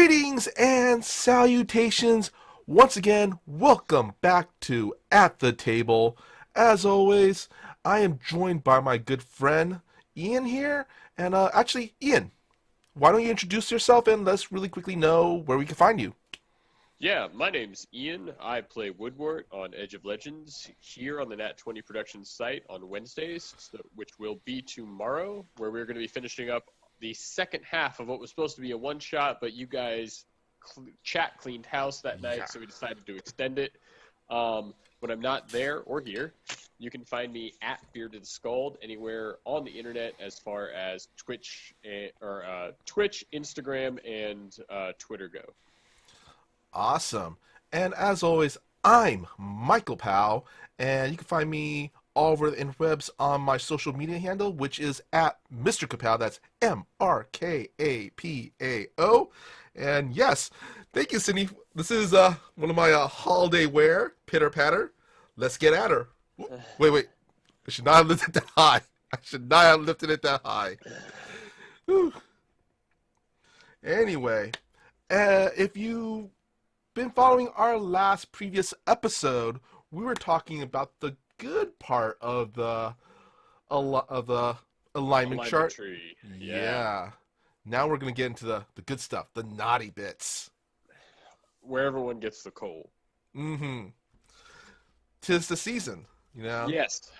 Greetings and salutations. Once again, welcome back to At the Table. As always, I am joined by my good friend Ian here. And actually, Ian, why don't you introduce yourself and let's really quickly know where we can find you. Yeah, my name's Ian. I play Woodwort on Edge of Legends here on the Nat20 Productions site on Wednesdays, which will be tomorrow, where we're going to be finishing up the second half of what was supposed to be a one-shot, but you guys chat cleaned house that Yeah. night, so we decided to extend it. When I'm not there or here, you can find me at Bearded Scald anywhere on the internet as far as Twitch, Twitch, Instagram, and Twitter go. Awesome. And as always, I'm Michael Powell, and you can find me all over the interwebs on my social media handle, which is at Mr. Kapow. That's MrKapao. And yes, thank you, Sydney. This is one of my holiday wear, pitter patter. Let's get at her. Wait. I should not have lifted it that high. I should not have lifted it that high. Whew. Anyway, if you been following our previous episode, we were talking about the good part of the alignment chart. Tree. Yeah. Now we're gonna get into the good stuff, the naughty bits. Where everyone gets the coal. Mm-hmm. 'Tis the season, you know. Yes.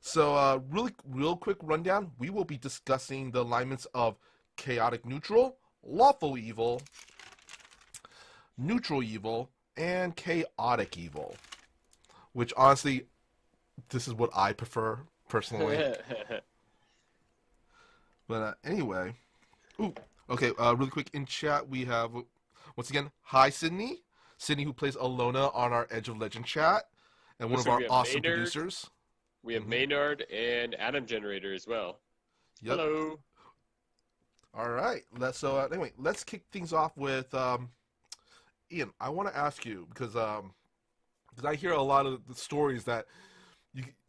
So, real quick rundown. We will be discussing the alignments of chaotic neutral, lawful evil, neutral evil, and chaotic evil. Which, honestly, this is what I prefer, personally. But anyway. Ooh, okay, really quick in chat, we have, once again, hi, Sydney. Sydney, who plays Alona on our Edge of Legend chat. And one of our awesome producers. We have Maynard and Adam Generator as well. Yep. Hello. All right. Anyway, let's kick things off with Ian. I want to ask you because I hear a lot of the stories that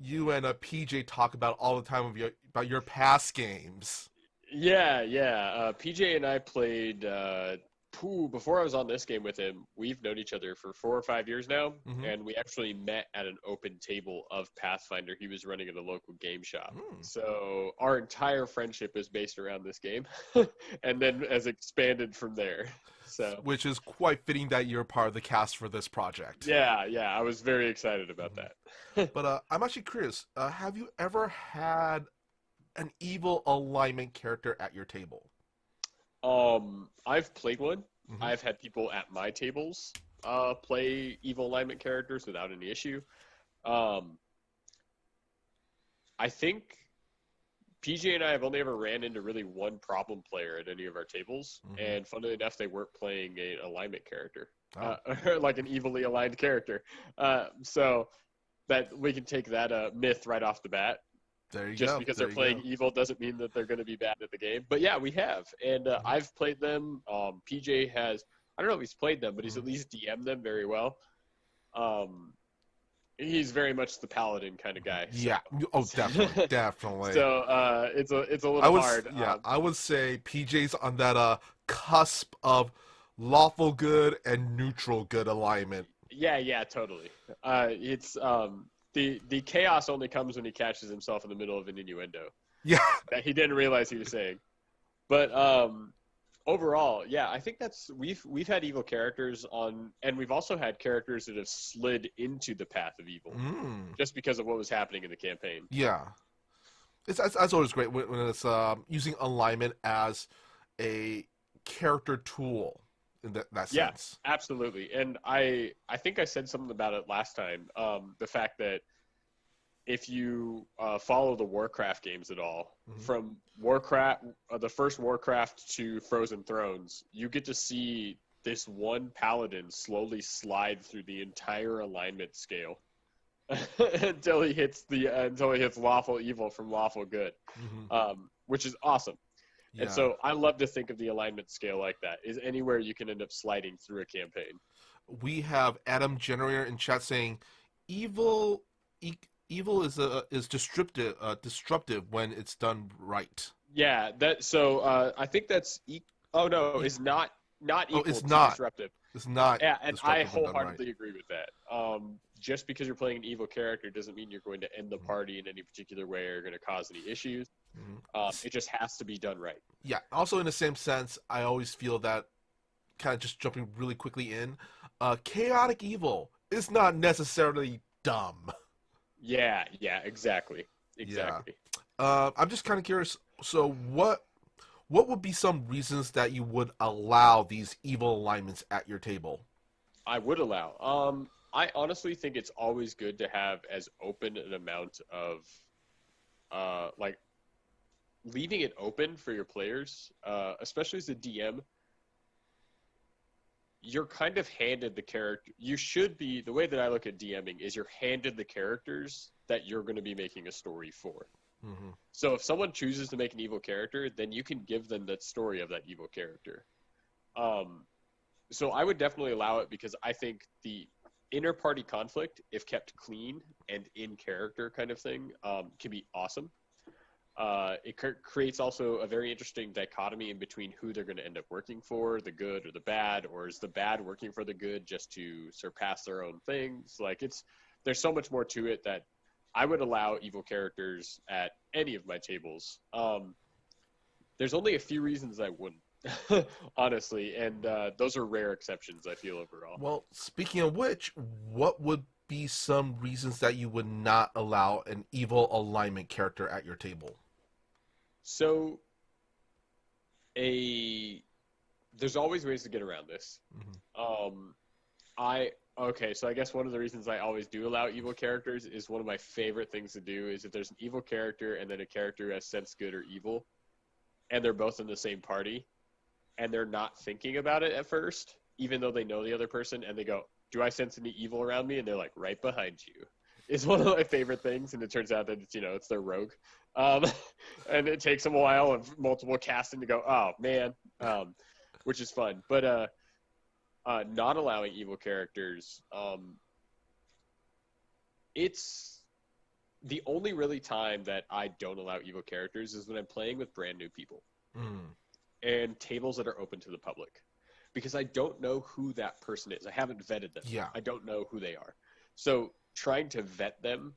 you and PJ talk about all the time about your past games. Yeah. PJ and I played before I was on this game with him. We've known each other for 4 or 5 years now, and we actually met at an open table of Pathfinder he was running at a local game shop. So our entire friendship is based around this game, and then has expanded from there. So, which is quite fitting that you're part of the cast for this project. Yeah, I was very excited about that. But I'm actually curious. Have you ever had an evil alignment character at your table? I've played one. I've had people at my tables play evil alignment characters without any issue. I think PJ and I have only ever ran into really one problem player at any of our tables, and funnily enough, they weren't playing an alignment character, like an evilly aligned character. So that we can take that myth right off the bat. There you Just go. because they're playing evil doesn't mean that they're going to be bad at the game. But yeah, we have. And I've played them. PJ has, I don't know if he's played them, but he's at least DM'd them very well. He's very much the paladin kind of guy. So. Yeah. Oh, definitely. Definitely. So it's a little hard. Yeah, I would say PJ's on that cusp of lawful good and neutral good alignment. Yeah, totally. It's The chaos only comes when he catches himself in the middle of an innuendo. Yeah. That he didn't realize he was saying. But overall, yeah, I think we've had evil characters on, and we've also had characters that have slid into the path of evil just because of what was happening in the campaign. Yeah. That's always great when it's using alignment as a character tool. In that sense. Yeah, absolutely. And I think I said something about it last time. The fact that if you follow the Warcraft games at all, from Warcraft, the first Warcraft to Frozen Thrones, you get to see this one paladin slowly slide through the entire alignment scale until he hits lawful evil from lawful good, which is awesome. Yeah. And so I love to think of the alignment scale like that, is anywhere you can end up sliding through a campaign. We have Adam Generator in chat saying, evil is disruptive when it's done right. Yeah, I think that's is not not Oh, equal it's to not. disruptive. It's not Yeah, and I disruptive when done right. wholeheartedly agree with that. Just because you're playing an evil character doesn't mean you're going to end the party in any particular way or going to cause any issues. It just has to be done right. Yeah. Also, in the same sense, I always feel that, kind of just jumping really quickly in, chaotic evil is not necessarily dumb. Yeah, yeah, exactly, Yeah. exactly. I'm just kind of curious. So, what would be some reasons that you would allow these evil alignments at your table? I would allow. I honestly think it's always good to have as open an amount of, like leaving it open for your players, especially as a DM. You're kind of handed the character. You should be, the way that I look at DMing is you're handed the characters that you're going to be making a story for. Mm-hmm. So if someone chooses to make an evil character, then you can give them that story of that evil character. Um, so I would definitely allow it because I think the inter party conflict, if kept clean and in character kind of thing, can be awesome. It creates also a very interesting dichotomy in between who they're going to end up working for, the good or the bad, or is the bad working for the good just to surpass their own things? Like there's so much more to it that I would allow evil characters at any of my tables. There's only a few reasons I wouldn't, honestly, and those are rare exceptions, I feel, overall. Well, speaking of which, what would be some reasons that you would not allow an evil alignment character at your table? So, a there's always ways to get around this. Mm-hmm. I okay, so I guess one of the reasons I always do allow evil characters is one of my favorite things to do is if there's an evil character and then a character who has sense good or evil, and they're both in the same party, and they're not thinking about it at first, even though they know the other person, and they go, "Do I sense any evil around me?" And they're like, "Right behind you." It's one of my favorite things, and it turns out that it's their rogue, um, and it takes them a while of multiple casting to go, "Oh man," which is fun. But not allowing evil characters, it's the only really time that I don't allow evil characters is when I'm playing with brand new people Mm. and tables that are open to the public because I don't know who that person is. I haven't vetted them. Yeah. I don't know who they are. So trying to vet them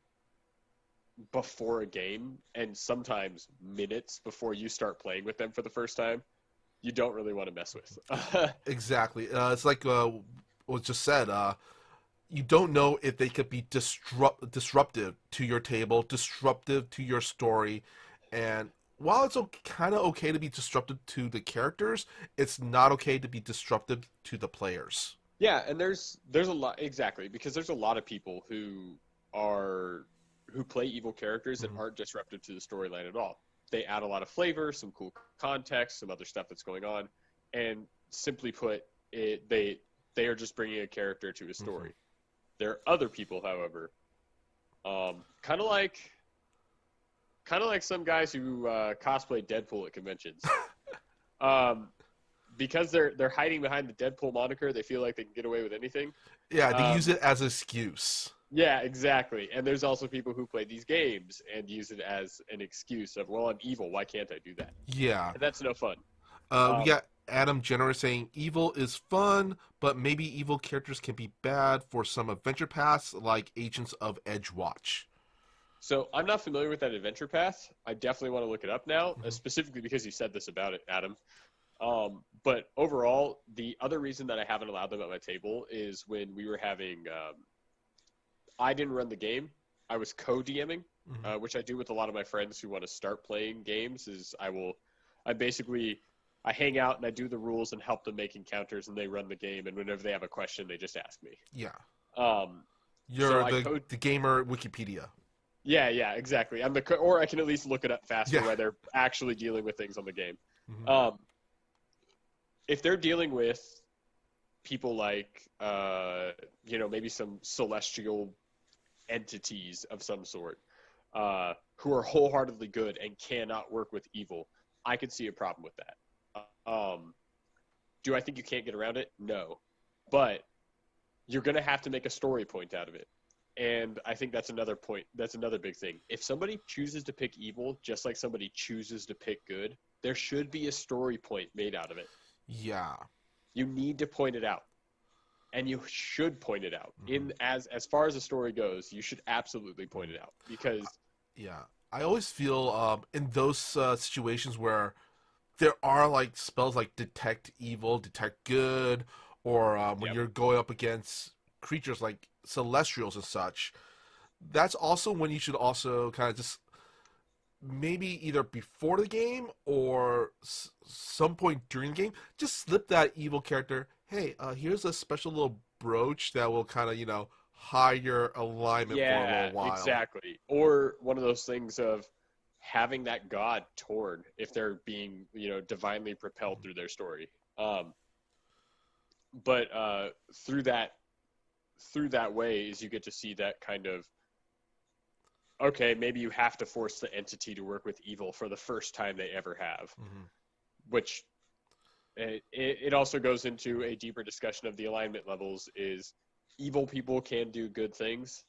before a game and sometimes minutes before you start playing with them for the first time, you don't really want to mess with. Exactly. It's like what just said. You don't know if they could be disruptive to your table, disruptive to your story, and while it's kind of okay to be disruptive to the characters, it's not okay to be disruptive to the players. Yeah, and there's a lot exactly because there's a lot of people who play evil characters that Mm-hmm. aren't disruptive to the storyline at all. They add a lot of flavor, some cool context, some other stuff that's going on, and simply put, they are just bringing a character to a story. Mm-hmm. There are other people, however, kind of like some guys who cosplay Deadpool at conventions. Um, because they're hiding behind the Deadpool moniker, they feel like they can get away with anything. Yeah, they use Um, it as an excuse. yeah, exactly. And there's also people who play these games and use it as an excuse of, well, I'm evil. Why can't I do that? Yeah. And that's no fun. We Um, got Adam Jenner saying evil is fun, but maybe evil characters can be bad for some adventure paths like Agents of Edgewatch. so I'm not familiar with that adventure path. I definitely want to look it up now, specifically because you said this about it, Adam. But overall, the other reason that I haven't allowed them at my table is when we were having I didn't run the game. I was co-DMing, Mm-hmm. which I do with a lot of my friends who want to start playing games. I hang out and I do the rules and help them make encounters, and they run the game. And whenever they have a question, they just ask me. Yeah. Um, so You're the gamer Wikipedia. yeah, yeah, exactly. Or I can at least look it up faster Yeah. while they're actually dealing with things on the game. Mm-hmm. If they're dealing with people like, maybe some celestial entities of some sort who are wholeheartedly good and cannot work with evil, I could see a problem with that. Do I think you can't get around it? No. But you're going to have to make a story point out of it. And I think that's another point. That's another big thing. If somebody chooses to pick evil, just like somebody chooses to pick good, there should be a story point made out of it. Yeah. You need to point it out, and you should point it out. Mm-hmm. As far as the story goes, you should absolutely point it out because Yeah, I always feel in those situations where there are like spells like detect evil, detect good, or when yep, you're going up against creatures like celestials and such. That's also when you should also kind of just maybe either before the game or some point during the game, just slip that evil character. Hey, here's a special little brooch that will kind of hide your alignment for a yeah, little while. exactly. Or one of those things of having that god toward if they're being divinely propelled through their story. But through that way is you get to see that kind of okay, maybe you have to force the entity to work with evil for the first time they ever have, Mm-hmm. which it also goes into a deeper discussion of the alignment levels is evil people can do good things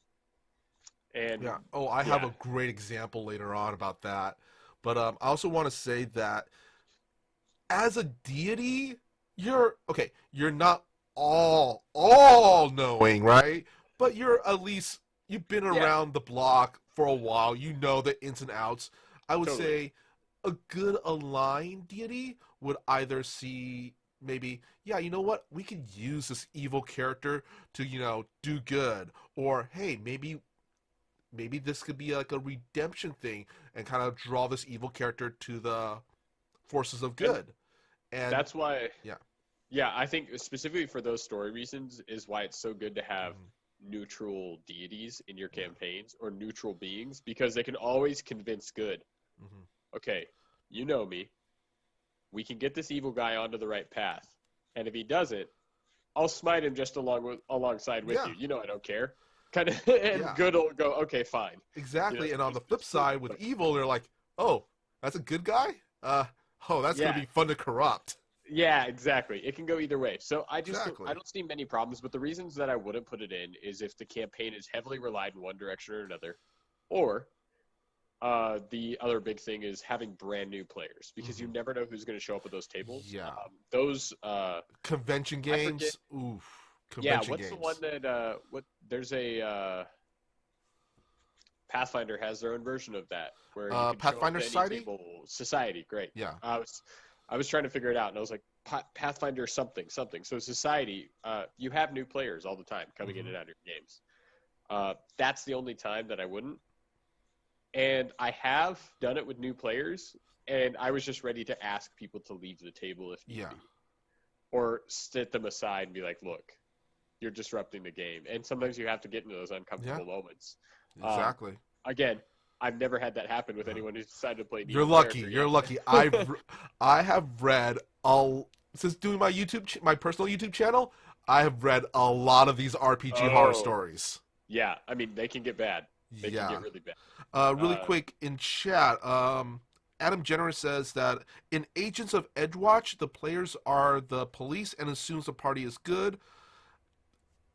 and Yeah. Oh, I have yeah, a great example later on about that. But I also want to say that as a deity, you're okay. You're not all knowing, right? But you're at least you've been yeah, around the block for a while. You know the ins and outs. I would totally. say a good aligned deity would either see maybe, yeah, you know what, we could use this evil character to do good, or hey, maybe this could be like a redemption thing and kind of draw this evil character to the forces of And good. And that's why yeah. yeah, I think specifically for those story reasons is why it's so good to have Hmm. neutral deities in your Yeah. campaigns or neutral beings because they can always convince good. Hmm. Okay, you know me. We can get this evil guy onto the right path. And if he doesn't, I'll smite him just alongside with Yeah. you. You know I don't care. Kind of and Yeah. good will go, okay, fine. Exactly. And on the flip It's still side, with evil, they're like, oh, that's a good guy. Oh, that's gonna yeah. be fun to corrupt. Yeah, exactly. It can go either way. So I Exactly. don't see many problems, but the reasons that I wouldn't put it in is if the campaign is heavily relied in one direction or another, or the other big thing is having brand new players because you Hmm. never know who's going to show up at those tables. Yeah. Those Convention I forget. games. Oof. Yeah, Convention what's the one games. that what? There's a Pathfinder has their own version of that where you can show up Pathfinder at any Society. table. Society, great. Yeah. I was trying to figure it out, and I was like Pathfinder something something. So Society, you have new players all the time coming in Hmm. and out of your games. That's the only time that I wouldn't. And I have done it with new players, and I was just ready to ask people to leave the table if need Yeah. be, or sit them aside and be like, "Look, you're disrupting the game." And sometimes you have to get into those Yeah. uncomfortable moments. Um, Exactly. Again, I've never had that happen with anyone who's decided to play an You're evil lucky. character You're yet. lucky. I have read all since doing my my personal YouTube channel. I have read a lot of these RPG horror Oh, stories. yeah. I mean, they can get bad. They can Yeah. get really bad. Really Uh, quick in chat, Adam Jenner says that in Agents of Edgewatch, the players are the police and assumes the party is good.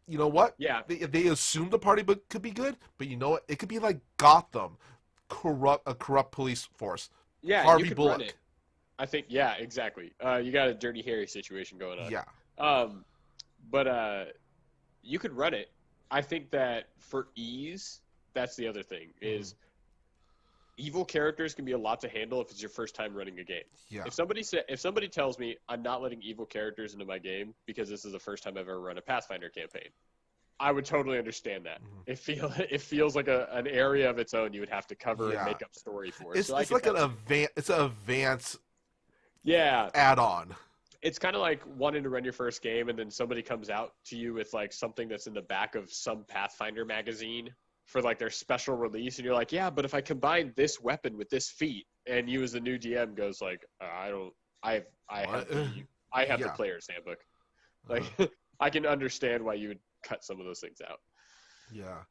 You know what? yeah, They assume the party could be good, but you know what? It could be like Gotham, a corrupt police force. yeah. You Harvey could run Bullock. it. I think, yeah, exactly. You got a Dirty Harry situation going on. Yeah. But you could run it. I think that for ease, that's the other thing Hmm. is evil characters can be a lot to handle if it's your first time running a game. Yeah. If somebody tells me I'm not letting evil characters into my game because this is the first time I've ever run a Pathfinder campaign, I would totally understand that. Hmm. It feels like an area of its own you would have to cover and Yeah. make up story for. It's So I it's could like totally it's an advanced yeah, add-on. it's kind of like wanting to run your first game and then somebody comes out to you with like something that's in the back of some Pathfinder magazine for like their special release and you're like, yeah, but if I combine this weapon with this feat, and you as the new DM goes like, I don't I have What? the Yeah. player's handbook. Uh-huh. Like I can understand why you would cut some of those things out. Yeah.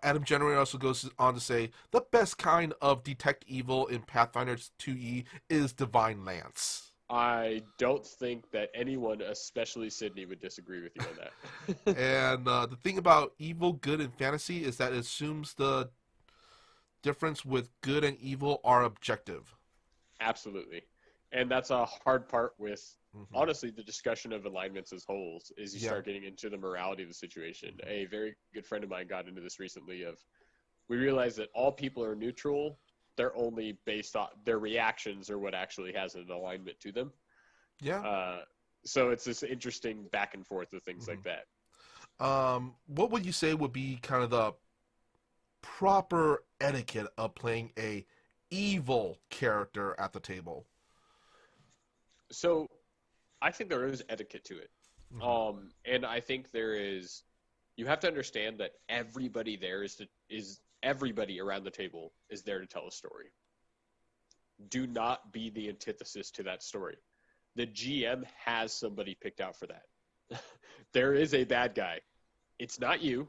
Adam Generator also goes on to say the best kind of detect evil in Pathfinder 2E is Divine Lance. I don't think that anyone, especially Sydney, would disagree with you on that. And the thing about evil, good, and fantasy is that it assumes the difference with good and evil are objective. Absolutely. And that's a hard part with, Mm-hmm. honestly, the discussion of alignments as wholes is you Yeah. start getting into the morality of the situation. A very good friend of mine got into this recently of, we realize that all people are neutral. They're only based on their reactions or what actually has an alignment to them. Yeah. So it's this interesting back and forth of things like Mm-hmm. that. What would you say would be kind of the proper etiquette of playing a evil character at the table? So I think there is etiquette to it. Mm-hmm. And I think you have to understand that everybody there is everybody around the table is there to tell a story. Do not be the antithesis to that story. The GM has somebody picked out for that. There is a bad guy. It's not you.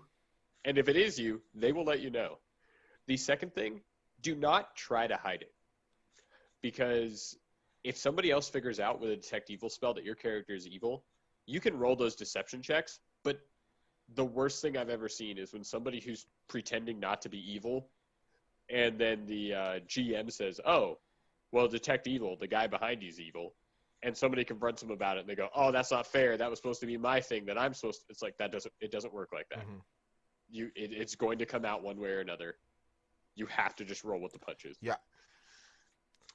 And if it is you, they will let you know. The second thing, do not try to hide it. Because if somebody else figures out with a detect evil spell that your character is evil, you can roll those deception checks. But the worst thing I've ever seen is when somebody who's pretending not to be evil, and then the GM says, "Oh, well, detect evil. The guy behind you's evil," and somebody confronts them about it, and they go, "Oh, that's not fair. That was supposed to be my thing. That I'm supposed to." It's like it doesn't work like that. Mm-hmm. It's going to come out one way or another. You have to just roll with the punches. Yeah.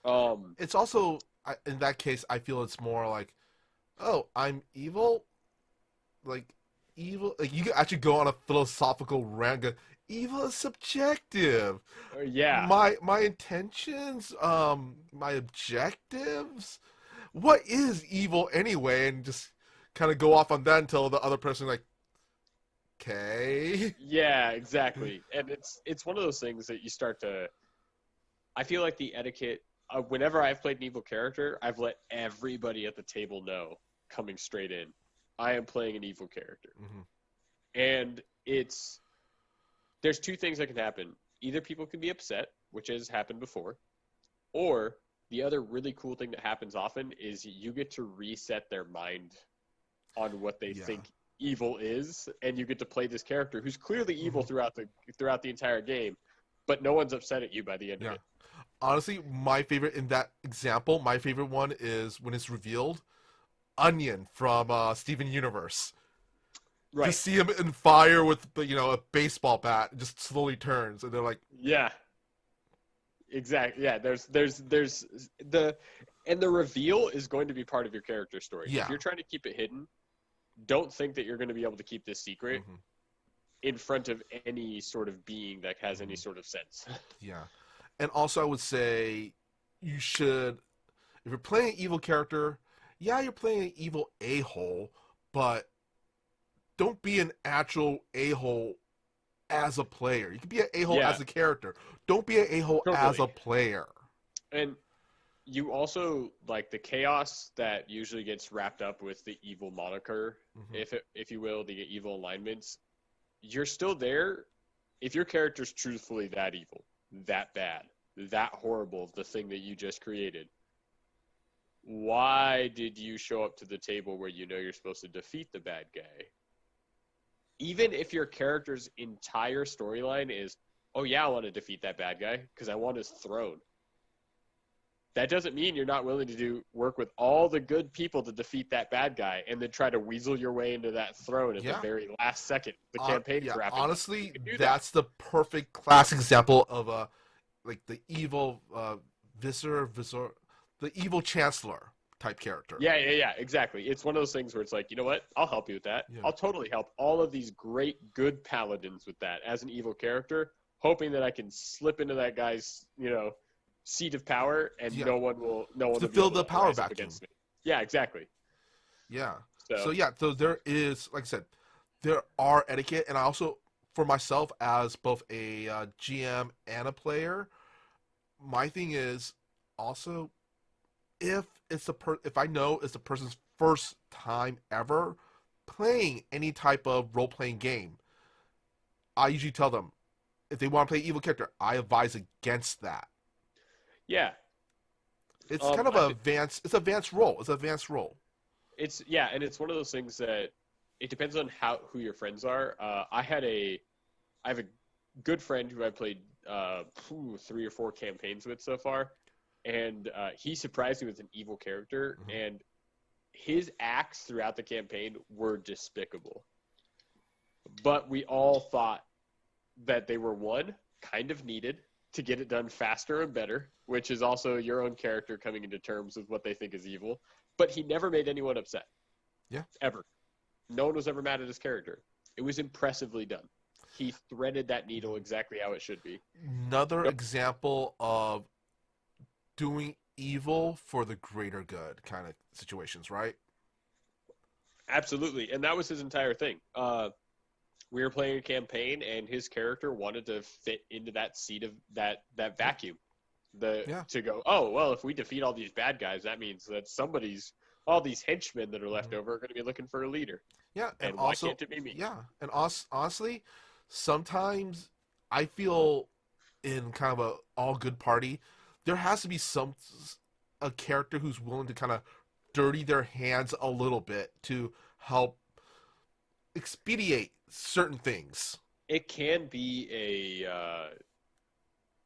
Um, It's also in that case, I feel it's more like, oh, I'm evil, like evil. Like you can actually go on a philosophical rant. Evil is subjective. yeah, My intentions, my objectives. What is evil anyway? And just kind of go off on that until the other person like, okay. yeah, exactly. And it's one of those things that you start to. I feel like the etiquette. Whenever I've played an evil character, I've let everybody at the table know coming straight in, I am playing an evil character. Mm-hmm. And there's two things that can happen. Either people can be upset, which has happened before, or the other really cool thing that happens often is you get to reset their mind on what they Yeah. think evil is, and you get to play this character who's clearly evil Mm-hmm. throughout the entire game, but no one's upset at you by the end of Yeah. it. Honestly, my favorite in that example, my favorite one is when it's revealed, Onion from Steven Universe. Right. Just see him in fire with a baseball bat, just slowly turns, and they're like, Yeah. Exactly. Yeah. There's the and the reveal is going to be part of your character story. yeah. If you're trying to keep it hidden, don't think that you're going to be able to keep this secret Mm-hmm. in front of any sort of being that has any Mm-hmm. sort of sense. Yeah. And also, I would say you should, if you're playing an evil character, yeah, you're playing an evil a-hole, but don't be an actual a-hole as a player. You can be an a-hole Yeah, as a character. Don't be an a-hole as totally. a player. And you also like the chaos that usually gets wrapped up with the evil moniker, Mm-hmm. if you will, the evil alignments. You're still there if your character's truthfully that evil, that bad, that horrible, the thing that you just created. Why did you show up to the table where you know you're supposed to defeat the bad guy? Even if your character's entire storyline is, oh yeah, I want to defeat that bad guy because I want his throne. That doesn't mean you're not willing to work with all the good people to defeat that bad guy and then try to weasel your way into that throne at the Yeah. very last second. The campaign's Yeah. wrapping up. You Honestly, can do that. that's the perfect classic example of like the evil the evil chancellor type character. Yeah, exactly. It's one of those things where it's like, you know what? I'll help you with that. Yeah. I'll totally help all of these great, good paladins with that as an evil character, hoping that I can slip into that guy's, seat of power and Yeah. no one will To be fill able the to power rise up vacuum. against me. Yeah, exactly. Yeah. So, So there is, like I said, there are etiquette, and I also, for myself as both a GM and a player, my thing is also if if I know it's the person's first time ever playing any type of role playing game, I usually tell them if they want to play evil character, I advise against that. yeah. It's kind of I a think advanced. It's advanced role. It's advanced role. and it's one of those things that it depends on who your friends are. I have a good friend who I played 3 or 4 campaigns with so far. and he surprised me with an evil character, and his acts throughout the campaign were despicable. But we all thought that they were, one, kind of needed to get it done faster and better, which is also your own character coming into terms with what they think is evil. But he never made anyone upset. Yeah. Ever. No one was ever mad at his character. It was impressively done. He threaded that needle exactly how it should be. Another example of doing evil for the greater good kind of situations, right? Absolutely. And that was his entire thing. We were playing a campaign, and his character wanted to fit into that seat of that vacuum. To go, oh, well, if we defeat all these bad guys, that means that all these henchmen that are left over are going to be looking for a leader. Yeah, and also, why can't it be me? Yeah, and honestly, sometimes I feel in kind of a all good party, there has to be a character who's willing to kind of dirty their hands a little bit to help expedite certain things. It can be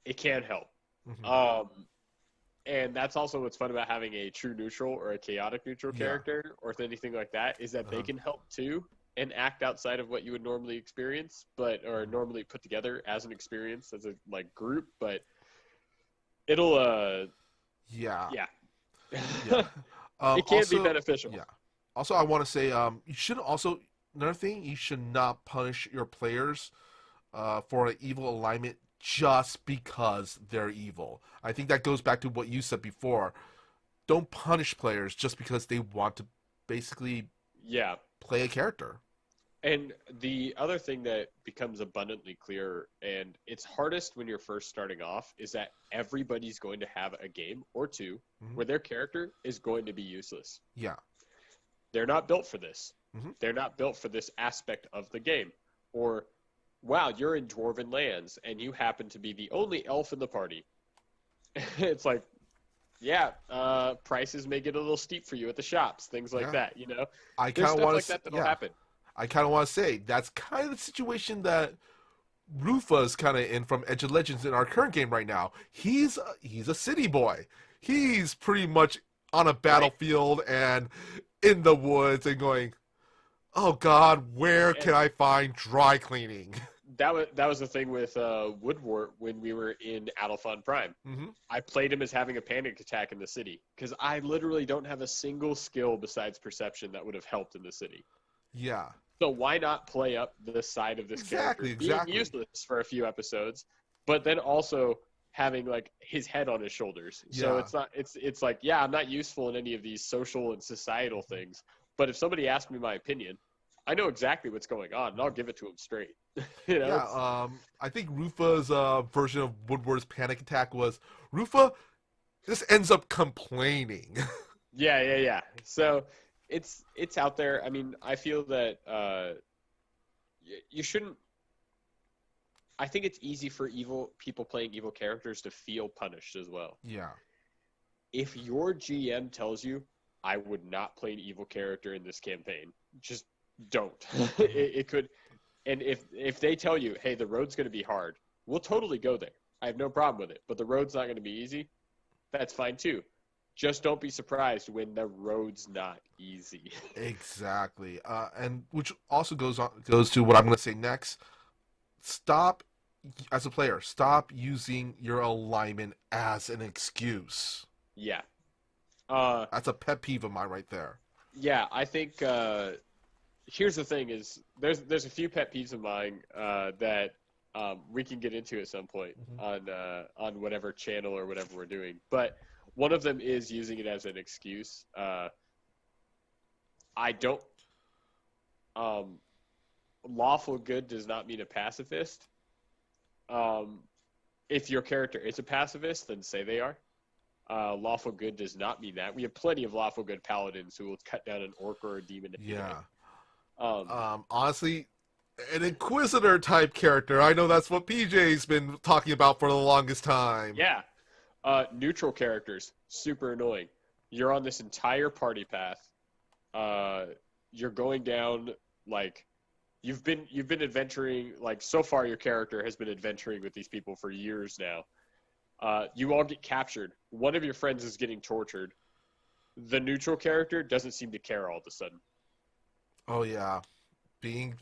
it can help. And that's also what's fun about having a true neutral or a chaotic neutral character or anything like that, is that they can help too and act outside of what you would normally experience, or normally put together as an experience as a group. But it'll it can be beneficial. Yeah. Also, I want to say you should also, another thing, you should not punish your players for an evil alignment just because they're evil. I think that goes back to what you said before. Don't punish players just because they want to basically play a character. And the other thing that becomes abundantly clear, and it's hardest when you're first starting off, is that everybody's going to have a game or two where their character is going to be useless. Yeah. They're not built for this. They're not built for this aspect of the game. Or, wow, you're in Dwarven lands, and you happen to be the only elf in the party. It's like, prices may get a little steep for you at the shops, things like that, you know? I There's kind of stuff want like that that'll happen. I kind of want to say, that's kind of the situation that Rufa's kind of in from Edge of Legends in our current game right now. He's a city boy. He's pretty much on a battlefield and in the woods and going, oh God, where can I find dry cleaning? That was the thing with Woodward when we were in Adelphon Prime. I played him as having a panic attack in the city because I literally don't have a single skill besides perception that would have helped in the city. Yeah. So why not play up the side of this character being useless for a few episodes, but then also having his head on his shoulders. So it's like, I'm not useful in any of these social and societal things, but if somebody asks me my opinion, I know exactly what's going on, and I'll give it to him straight. You know? I think Rufa's version of Woodward's panic attack was, Rufa just ends up complaining. Yeah. So it's out there. I mean, I feel that you shouldn't. I think it's easy for evil people playing evil characters to feel punished as well. Yeah. If your GM tells you, I would not play an evil character in this campaign, just don't. It could, and if they tell you, hey, the road's going to be hard, we'll totally go there. I have no problem with it, but the road's not going to be easy. That's fine too. Just don't be surprised when the road's not easy. Exactly. And which also goes to what I'm going to say next. Stop, as a player, stop using your alignment as an excuse. Yeah. That's a pet peeve of mine right there. Yeah, I think here's the thing is there's a few pet peeves of mine that we can get into at some point on whatever channel or whatever we're doing. But one of them is using it as an excuse. I don't lawful good does not mean a pacifist. If your character is a pacifist, then say they are. Lawful good does not mean that. We have plenty of lawful good paladins who will cut down an orc or a demon. Honestly, an inquisitor type character. I know that's what PJ's been talking about for the longest time. Yeah. Neutral characters, super annoying. You're on this entire party path. You're going down you've been adventuring, so far your character has been adventuring with these people for years now. You all get captured. One of your friends is getting tortured. The neutral character doesn't seem to care all of a sudden. Oh yeah, being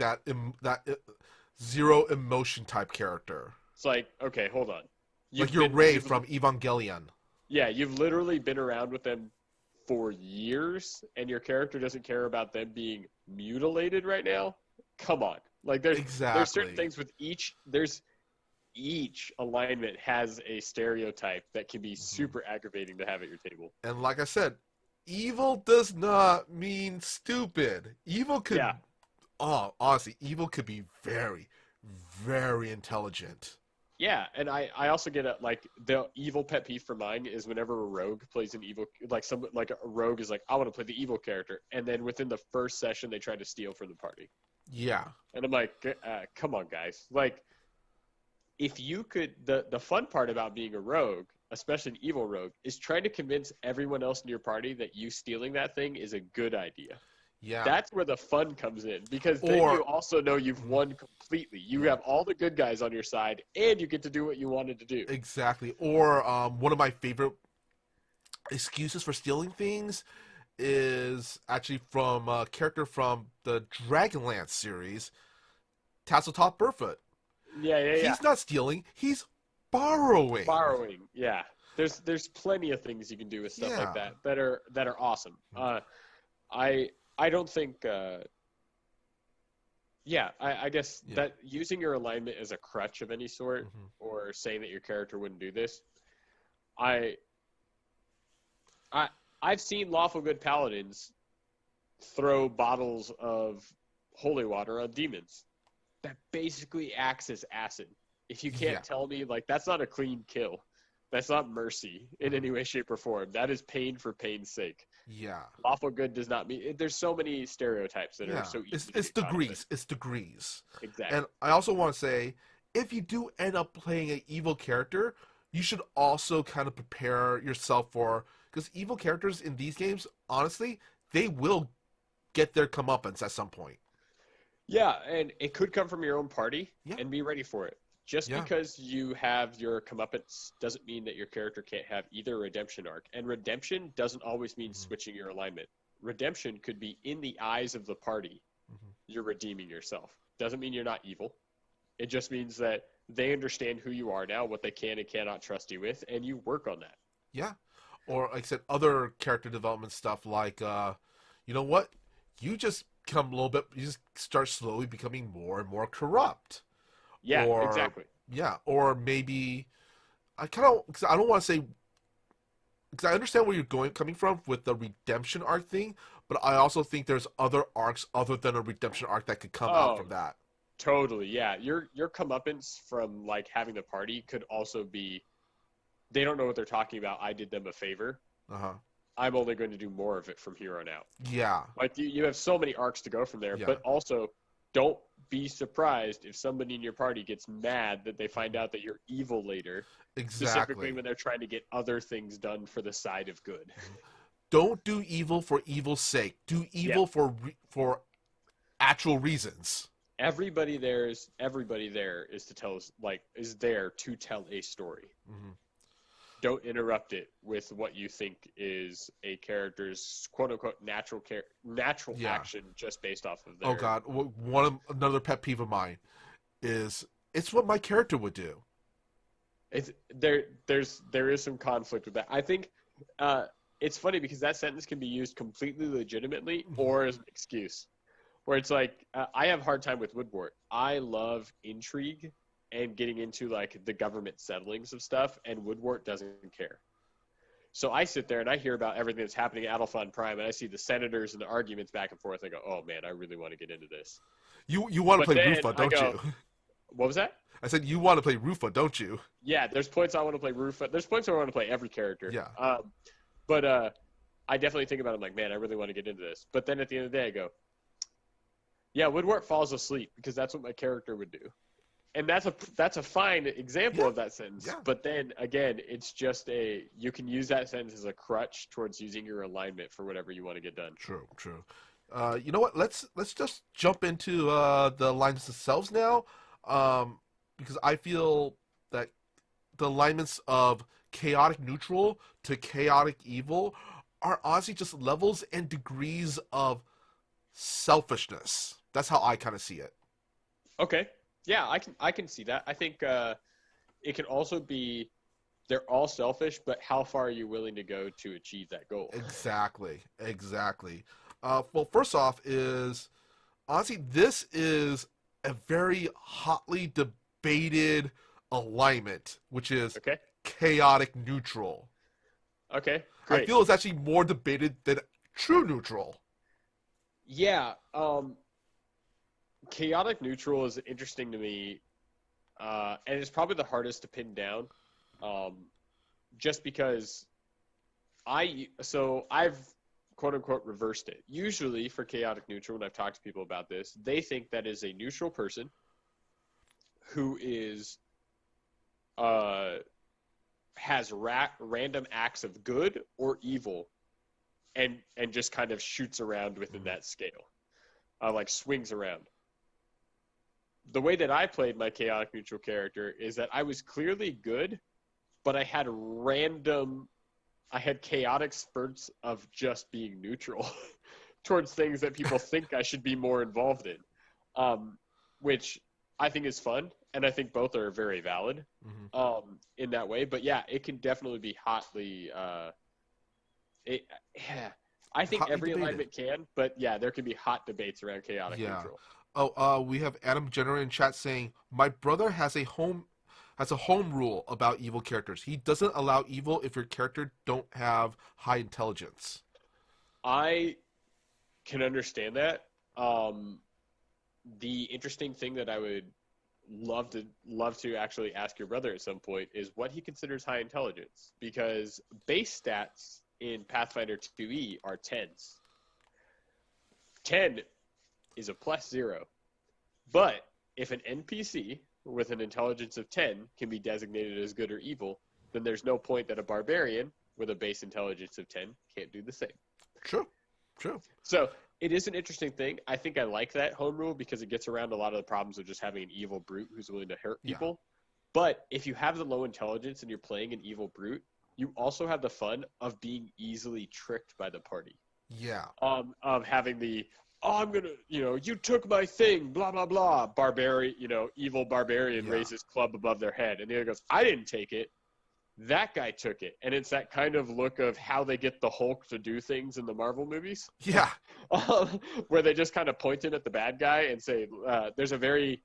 zero emotion type character, It's like, okay, hold on. like You've your been, Ray you've, from Evangelion. yeah, you've literally been around with them for years, and your character doesn't care about them being mutilated right now. Come on, like there's certain Exactly. things with each alignment has a stereotype that can be Hmm. super aggravating to have at your table. And like I said, evil does not mean stupid. Evil Yeah, could, oh, honestly, evil could be very, very intelligent. yeah, and I also get it. Like the evil pet peeve for mine is whenever a rogue plays an evil, like a rogue is like, I want to play the evil character, and then within the first session they try to steal from the party, Yeah. and I'm like, come on, guys, like if you could, the fun part about being a rogue, especially an evil rogue, is trying to convince everyone else in your party that you stealing that thing is a good idea. Yeah. That's where the fun comes in, because then you Or, also know you've won completely. You have all the good guys on your side, and you get to do what you wanted to do. exactly. Or one of my favorite excuses for stealing things is actually from a character from the Dragonlance series, Tasseltop Burfoot. Yeah, yeah, yeah. He's not stealing, he's borrowing. Borrowing, yeah. There's plenty of things you can do with stuff like Yeah. that are awesome. I don't think. Yeah, I guess Yeah. that using your alignment as a crutch of any sort, Hmm. or saying that your character wouldn't do this, I, I, I've seen lawful good paladins throw bottles of holy water on demons. That basically acts as acid. If you Yeah. can't tell me, like, that's not a clean kill. That's not mercy in any way, shape, or form. That is pain for pain's sake. Yeah. Lawful good does not mean. There's so many stereotypes that are Yeah. so easy It's to it's get caught up in. degrees. It's degrees. And Exactly. I also want to say, if you do end up playing an evil character, you should also kind of prepare yourself for, because evil characters in these games, honestly, they will get their comeuppance at some point. Yeah, and it could come from your own party, Yeah. and be ready for it. Just Yeah. because you have your comeuppance doesn't mean that your character can't have either a redemption arc. And redemption doesn't always mean Hmm. switching your alignment. Redemption could be in the eyes of the party. Hmm. You're redeeming yourself. Doesn't mean you're not evil. It just means that they understand who you are now, what they can and cannot trust you with, and you work on that. Yeah. Or like I said, other character development stuff like, you know what? You just become a little bit. You just start slowly becoming more and more corrupt. Yeah, Or exactly. yeah, or maybe I kind of, because I don't want to say, because I understand where you're coming from with the redemption arc thing, but I also think there's other arcs other than a redemption arc that could come out Oh, from that. totally. Yeah, your comeuppance from like having the party could also be they don't know what they're talking about. I did them a favor. Uh huh. I'm only going to do more of it from here on out. Yeah. Like you have so many arcs to go from there, Yeah. but also don't be surprised if somebody in your party gets mad that they find out that you're evil later, specifically Exactly. when they're trying to get other things done for the side of good. Don't do evil for evil's sake. Do Yeah. evil for actual reasons. Everybody there is to tell us like is there to tell a story. Hmm. Don't interrupt it with what you think is a character's quote unquote natural Yeah. action just based off of Oh their God. Another pet peeve of mine is it's what my character would do. it's there is some conflict with that. I think it's funny because that sentence can be used completely legitimately or as an excuse. Where it's like I have a hard time with Woodward. I love intrigue and getting into like the government settlings of stuff, and Woodward doesn't care. So I sit there and I hear about everything that's happening at Alphon Prime, and I see the senators and the arguments back and forth. I go, oh man, I really want to get into this. You want to But play then Rufa, I don't go, you? what was that? I said you want to play Rufa, don't you? Yeah, there's points I want to play Rufa. There's points where I want to play every character. Yeah. But I definitely think about it. I'm like, man, I really want to get into this. But then at the end of the day, I go, yeah, Woodward falls asleep because that's what my character would do. And that's a fine example Yeah. of that sentence. Yeah. But then again, it's just you can use that sentence as a crutch towards using your alignment for whatever you want to get done. True, true. You know what? Let's just jump into the lines themselves now, because I feel that the alignments of chaotic neutral to chaotic evil are honestly just levels and degrees of selfishness. That's how I kind of see it. Okay. Yeah, I can see that. I think it can also be they're all selfish, but how far are you willing to go to achieve that goal? Exactly. Exactly. Well, first off, is honestly, this is a very hotly debated alignment, which is Okay. chaotic neutral. Okay. I Great. feel it's actually more debated than true neutral. Yeah. Chaotic neutral is interesting to me, and it's probably the hardest to pin down, um, just because I've quote unquote reversed it. Usually for chaotic neutral, when I've talked to people about this, they think that is a neutral person who is uh has random acts of good or evil, and just kind of shoots around within that scale, like swings around. The way that I played my chaotic neutral character is that I was clearly good, but I had chaotic spurts of just being neutral towards things that people think I should be more involved in, which I think is fun, and I think both are very valid Mm-hmm. in that way. But yeah, it can definitely be hotly. Yeah, I think Hotly every debated. alignment can, but yeah, there can be hot debates around chaotic Yeah. neutral. Oh, we have Adam Jenner in chat saying my brother has a home rule about evil characters. He doesn't allow evil if your character don't have high intelligence. I can understand that. The interesting thing that I would love to actually ask your brother at some point is what he considers high intelligence, because base stats in Pathfinder 2e are tens. 10 is a plus 0. But if an NPC with an intelligence of 10 can be designated as good or evil, then there's no point that a barbarian with a base intelligence of 10 can't do the same. True. True. So it is an interesting thing. I think I like that home rule because it gets around a lot of the problems of just having an evil brute who's willing to hurt Yeah. people. But if you have the low intelligence and you're playing an evil brute, you also have the fun of being easily tricked by the party. Yeah. Of having the, oh, I'm gonna, you took my thing, blah blah blah. Barbarian, evil barbarian Yeah. raises club above their head, and the other goes, I didn't take it. That guy took it, and it's that kind of look of how they get the Hulk to do things in the Marvel movies, Yeah. where they just kind of point it at the bad guy and say, there's a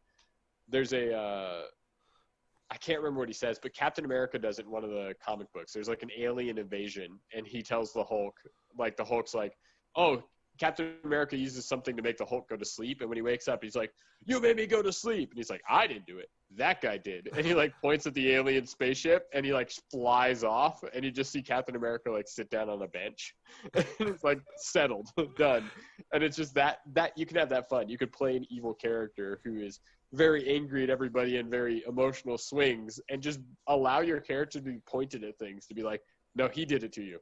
I can't remember what he says, but Captain America does it in one of the comic books. There's like an alien invasion, and he tells the Hulk, like the Hulk's like, oh, Captain America uses something to make the Hulk go to sleep, and when he wakes up, he's like, you made me go to sleep, and he's like, I didn't do it. That guy did. And he like points at the alien spaceship, and he like flies off, and you just see Captain America like sit down on a bench. And it's like settled, done. And it's just that you can have that fun. You could play an evil character who is very angry at everybody and very emotional swings, and just allow your character to be pointed at things, to be like, no, he did it to you.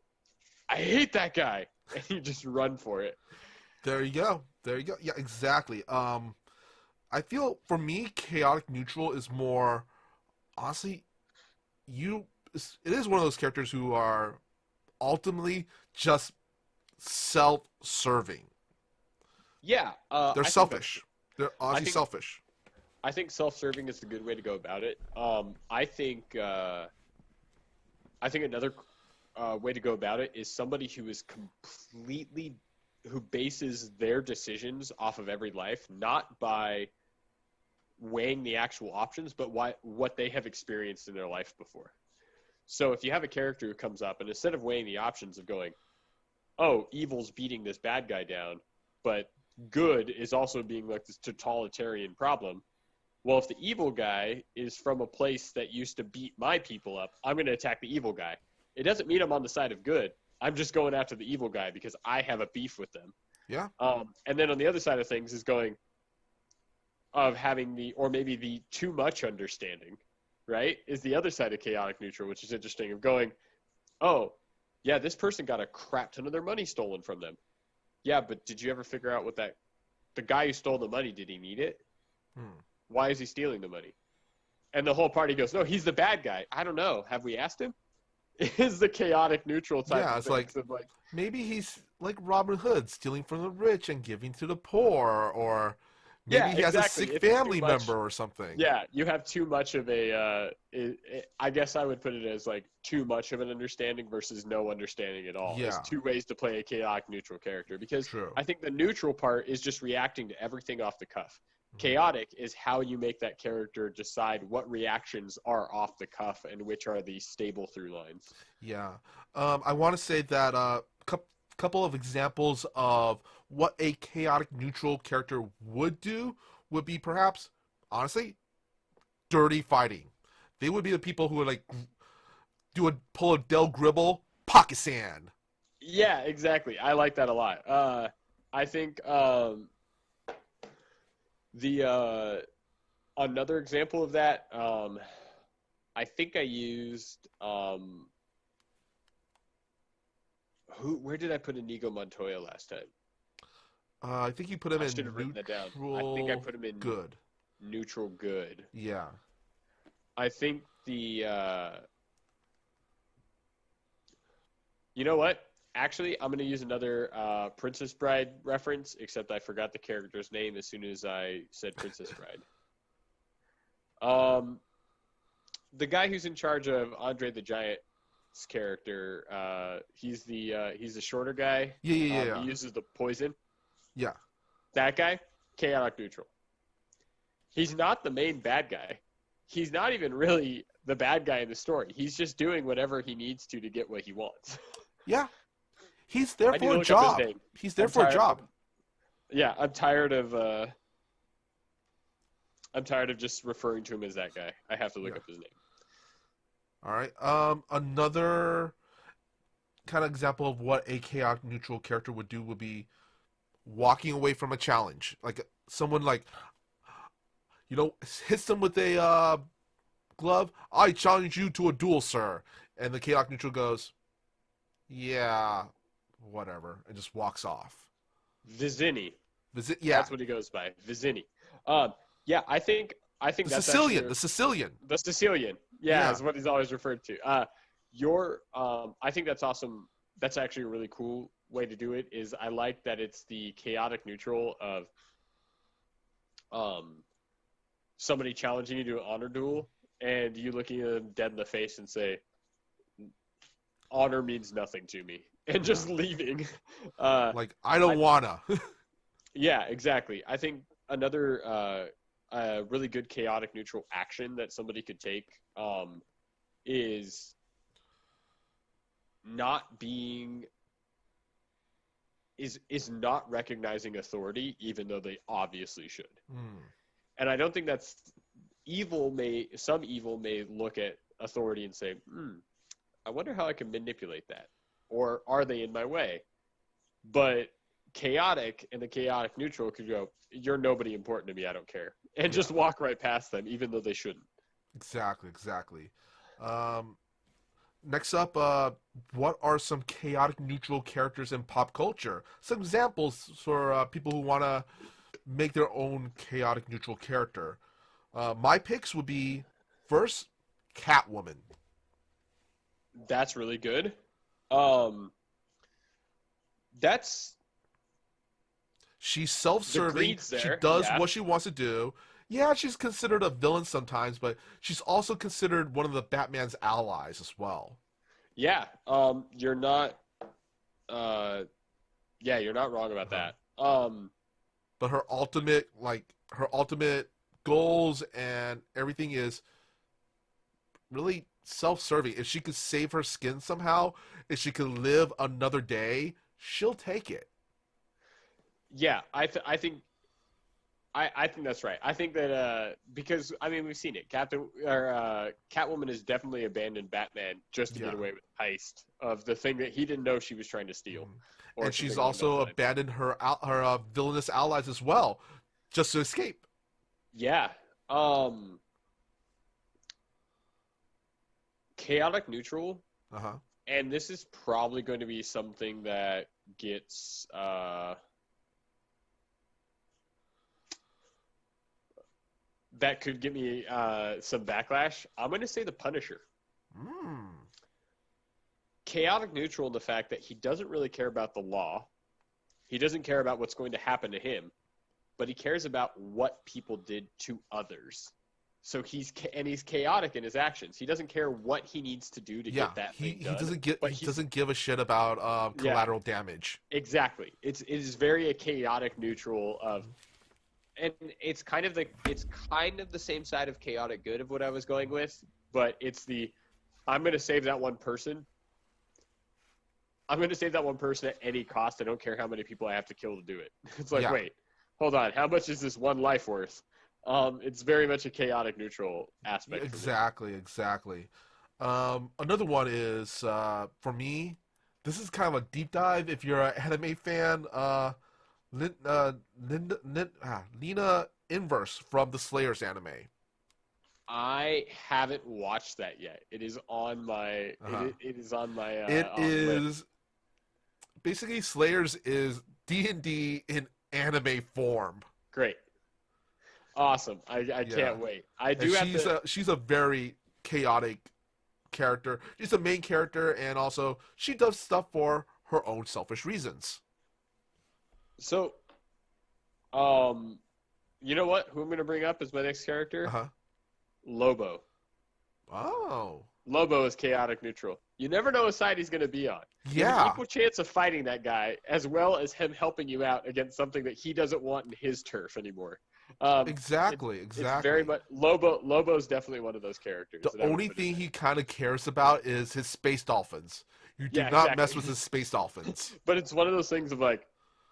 I hate that guy. And you just run for it. There you go. There you go. Yeah, exactly. I feel for me, chaotic neutral is more honestly, it is one of those characters who are ultimately just self-serving. Yeah, They're I think that's. selfish. They're I honestly think selfish. I think self-serving is a good way to go about it. I think another way to go about it is somebody who is who bases their decisions off of every life, not by weighing the actual options, but what they have experienced in their life before. So if you have a character who comes up, and instead of weighing the options of going, oh, evil's beating this bad guy down, but good is also being like this totalitarian problem. Well, if the evil guy is from a place that used to beat my people up, I'm going to attack the evil guy. It doesn't mean I'm on the side of good. I'm just going after the evil guy because I have a beef with them. Yeah. And then on the other side of things is going of having or maybe the too much understanding, right? Is the other side of chaotic neutral, which is interesting, of going, oh, yeah, this person got a crap ton of their money stolen from them. Yeah, but did you ever figure out the guy who stole the money, did he need it? Why is he stealing the money? And the whole party goes, no, he's the bad guy. I don't know. Have we asked him? Is the chaotic neutral type Yeah, of it's things like of like, maybe he's like Robin Hood, stealing from the rich and giving to the poor, or maybe yeah, he has a exactly. sick It's too family much. member or something. Yeah, you have too much of a. I guess I would put it as like too much of an understanding versus no understanding at all. Is Yeah, two ways to play a chaotic neutral character because true. I think the neutral part is just reacting to everything off the cuff. Mhm. Chaotic is how you make that character decide what reactions are off the cuff and which are the stable through lines. Yeah. I want to say that couple of examples of what a chaotic neutral character would do would be perhaps, honestly, dirty fighting. They would be the people who would like pull a Del Gribble pocket sand. Yeah, exactly. I like that a lot. I think the another example of that. I think I used who? Where did I put Inigo Montoya last time? I think you put him I should in have written that down. I think I neutral put him in good. neutral good. Yeah. I think the you know what? Actually, I'm going to use another Princess Bride reference, except I forgot the character's name as soon as I said Princess Bride. The guy who's in charge of Andre the Giant's character, he's the shorter guy. Yeah, yeah, yeah, He yeah. uses the poison. Yeah. That guy, chaotic neutral. He's not the main bad guy. He's not even really the bad guy in the story. He's just doing whatever he needs to get what he wants. Yeah. He's there I need for to a look up his job. name. He's there I'm for a tired. job. Yeah, I'm tired of. I'm tired of just referring to him as that guy. I have to look Yeah. up his name. All right. Another kind of example of what a chaotic neutral character would do would be walking away from a challenge. Like someone like hits them with a glove. I challenge you to a duel, sir. And the chaotic neutral goes, yeah, whatever, and just walks off. Vizini. Yeah, That's what he goes by. Vizini. Yeah, I think the that's Sicilian, actually the Sicilian. the Sicilian. Yeah, Yeah, is what he's always referred to. I think that's awesome. That's actually a really cool way to do it. Is I like that it's the chaotic neutral of somebody challenging you to an honor duel, and you looking at them dead in the face and say, "Honor means nothing to me," and just leaving. like I don't wanna. Yeah, exactly. I think another really good chaotic neutral action that somebody could take is not being is not recognizing authority, even though they obviously should. Hmm. And I don't think that's some evil may look at authority and say, I wonder how I can manipulate that, or are they in my way? But chaotic and the chaotic neutral could go, you're nobody important to me, I don't care, and just walk right past them, even though they shouldn't. Exactly. Next up, what are some chaotic neutral characters in pop culture? Some examples for people who want to make their own chaotic neutral character. My picks would be first, Catwoman. That's really good. That's She's the self-serving. greed's She there. does Yeah. what she wants to do. Yeah, she's considered a villain sometimes, but she's also considered one of the Batman's allies as well. Yeah. You're not yeah, you're not wrong about Uh-huh. that. But her ultimate goals and everything is really self-serving. If she could save her skin somehow, if she could live another day, she'll take it. Yeah, I think that's right. I think that because I mean we've seen it. Catwoman has definitely abandoned Batman just to get Yeah. away with the heist of the thing that he didn't know she was trying to steal, Mhm. or And something she's along those also lines. abandoned her villainous allies as well, just to escape. Yeah. Chaotic neutral, Uh huh. and this is probably going to be something that gets that could give me some backlash. I'm going to say the Punisher. Mm. Chaotic neutral in the fact that he doesn't really care about the law. He doesn't care about what's going to happen to him, but he cares about what people did to others. So he's chaotic in his actions. He doesn't care what he needs to do to get that thing done. He doesn't give a shit about collateral damage. Exactly. It is very a chaotic neutral of, and it's kind of the same side of chaotic good of what I was going with, but it's I'm going to save that one person. I'm going to save that one person at any cost. I don't care how many people I have to kill to do it. It's like, wait, hold on. How much is this one life worth? It's very much a chaotic neutral aspect. Exactly. Another one is, for me, this is kind of a deep dive. If you're an anime fan, Lena Inverse from the Slayers anime. I haven't watched that yet. It is on my. It is on my. It is basically Slayers is D&D in anime form. Great, awesome! I can't wait. I do. She's a very chaotic character. She's the main character, and also she does stuff for her own selfish reasons. So, you know what? Who I'm going to bring up as my next character? Lobo. Oh. Lobo is chaotic neutral. You never know what side he's going to be on. You have an equal chance of fighting that guy, as well as him helping you out against something that he doesn't want in his turf anymore. Exactly. It's very much Lobo's definitely one of those characters. The only thing he kind of cares about is his space dolphins. You do not mess with his space dolphins. But it's one of those things of like,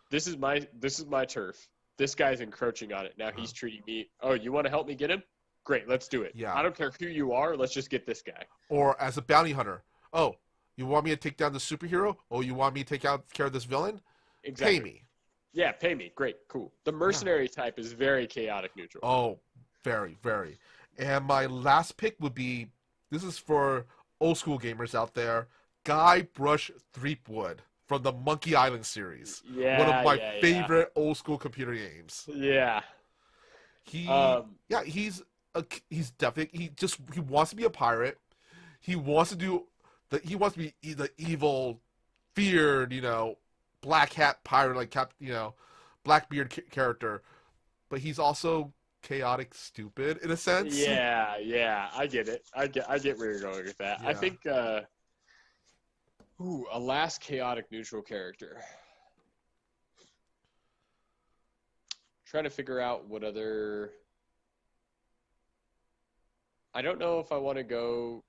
this is my turf. This guy's encroaching on it. Now he's treating me. Oh, you want to help me get him? Great, let's do it. Yeah. I don't care who you are. Let's just get this guy. Or as a bounty hunter. Oh, you want me to take down the superhero? Oh, you want me to take care of this villain? Exactly. Pay me. Yeah, pay me. Great, cool. The mercenary type is very chaotic neutral. Oh, very, very. And my last pick would be, this is for old school gamers out there, Guybrush Threepwood from the Monkey Island series. Yeah, one of my favorite old school computer games. Yeah. He's definitely he wants to be a pirate. He wants to be the evil, feared, black hat pirate, like Blackbeard character. But he's also chaotic, stupid in a sense. Yeah, I get it. I get where you're going with that. Yeah. I think a last chaotic neutral character. Trying to figure out what other. I don't know if I want to go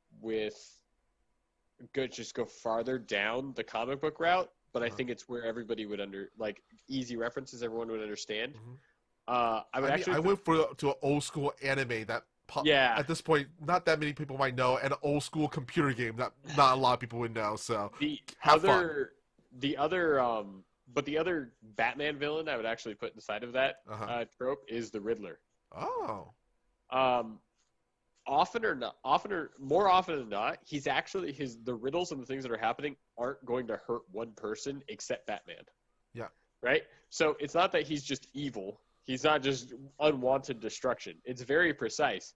go farther down the comic book route, but I think it's where everybody would easy references everyone would understand. Mm-hmm. I went to an old school anime that at this point not that many people might know, and an old school computer game that not a lot of people would know. So the other Batman villain I would actually put inside of that trope is the Riddler. Oh. More often than not, he's actually the riddles and the things that are happening aren't going to hurt one person except Batman. Yeah. Right? So it's not that he's just evil. He's not just unwanted destruction. It's very precise.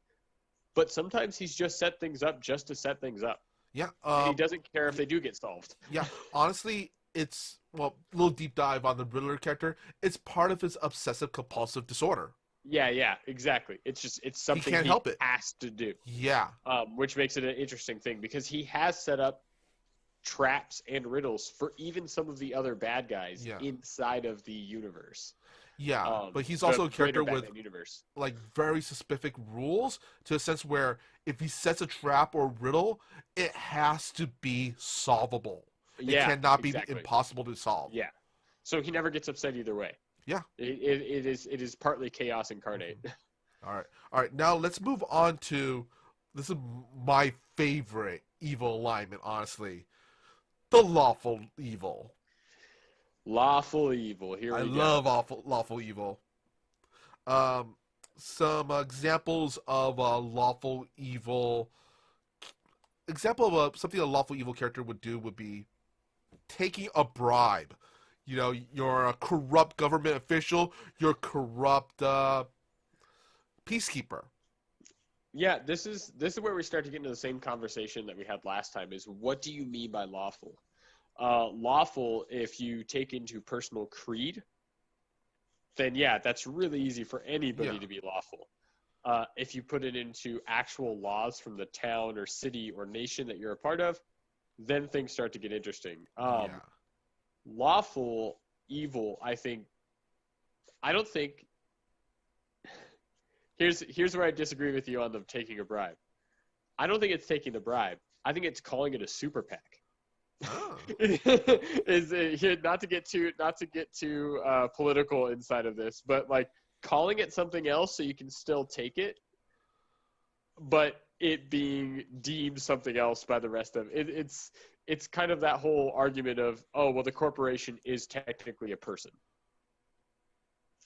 But sometimes he's just set things up just to set things up. Yeah. He doesn't care if they do get solved. Yeah. Honestly, it's, a little deep dive on the Riddler character. It's part of his obsessive compulsive disorder. Yeah, exactly. It's something he has to do. Yeah. Which makes it an interesting thing because he has set up traps and riddles for even some of the other bad guys inside of the universe. Yeah, but he's also a character with very specific rules to a sense where if he sets a trap or riddle, it has to be solvable. It cannot be impossible to solve. Yeah. So he never gets upset either way. Yeah. It is partly chaos incarnate. All right. Now let's move on to, this is my favorite evil alignment, honestly. The Lawful Evil. Lawful Evil. Here we go. I love Lawful Evil. Some examples of a Lawful Evil. Example of something a Lawful Evil character would do would be taking a bribe. You're a corrupt government official. You're a corrupt peacekeeper. Yeah, this is where we start to get into the same conversation that we had last time. Is what do you mean by lawful? Lawful, if you take into personal creed, then yeah, that's really easy for anybody Yeah. to be lawful. If you put it into actual laws from the town or city or nation that you're a part of, then things start to get interesting. Yeah. Lawful evil, I don't think. Here's where I disagree with you on the taking a bribe. I don't think it's taking the bribe. I think it's calling it a super PAC. Oh. Here, not to get too political inside of this, but like calling it something else so you can still take it, but it being deemed something else by the rest of it. It's kind of that whole argument of, oh well, the corporation is technically a person.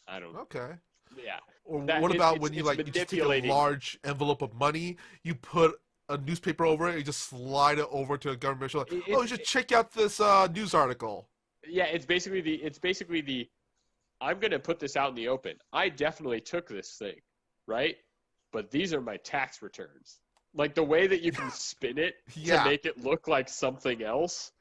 I don't. Okay. Yeah. Or That what about when it's you just take a manipulating. large envelope of money, you put a newspaper over it, and you just slide it over to a government official, like, oh, you should check out this news article. Yeah, it's basically the I'm going to put this out in the open. I definitely took this thing, right? But these are my tax returns. Like the way that you can spin it Yeah. to make it look like something else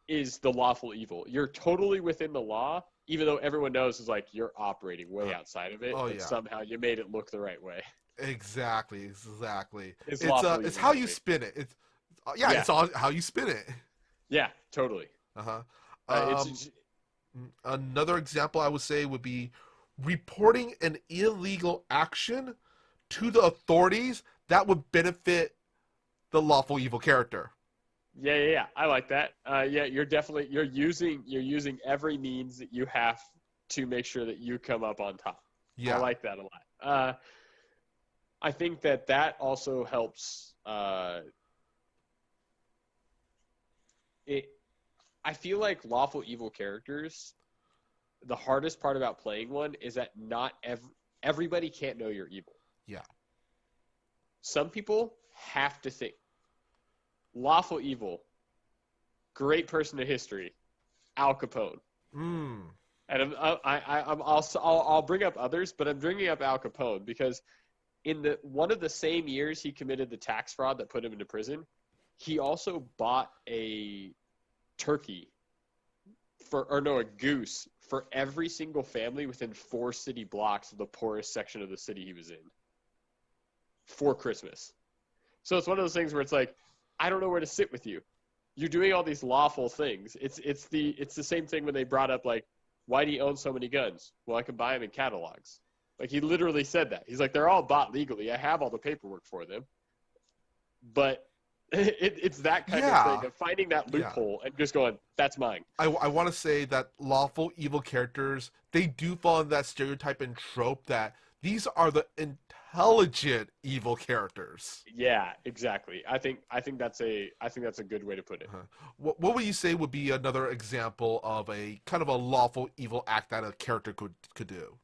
is the lawful evil. You're totally within the law, even though everyone knows is like you're operating way outside of it, Oh, and yeah. somehow you made it look the right way. Exactly. It's lawful It's evil how to you me. spin it. It's all how you spin it. Yeah, totally. Uh-huh. Um, It's Another example I would say would be reporting an illegal action to the authorities that would benefit the lawful evil character. yeah. I like that. Yeah, you're using every means that you have to make sure that you come up on top. I Yeah. like that a lot. I think that also helps. It. I feel like lawful evil characters. The hardest part about playing one is that not everybody can't know you're evil. Yeah. Some people have to think lawful evil. Great person in history, Al Capone. Mm. And I'll bring up others, but I'm bringing up Al Capone because in the one of the same years he committed the tax fraud that put him into prison, he also bought a turkey a goose for every single family within 4 city blocks of the poorest section of the city he was in for Christmas. So it's one of those things where it's like, I don't know where to sit with you. You're doing all these lawful things. It's the same thing when they brought up like, why do you own so many guns? Well, I can buy them in catalogs. Like he literally said that. He's like, they're all bought legally. I have all the paperwork for them. But it's that kind of thing of finding that loophole and just going, that's mine. I want to say that lawful evil characters, they do fall in that stereotype and trope that these are the intelligent evil characters. Yeah, exactly. I think that's a good way to put it. What would you say would be another example of a kind of a lawful evil act that a character could do?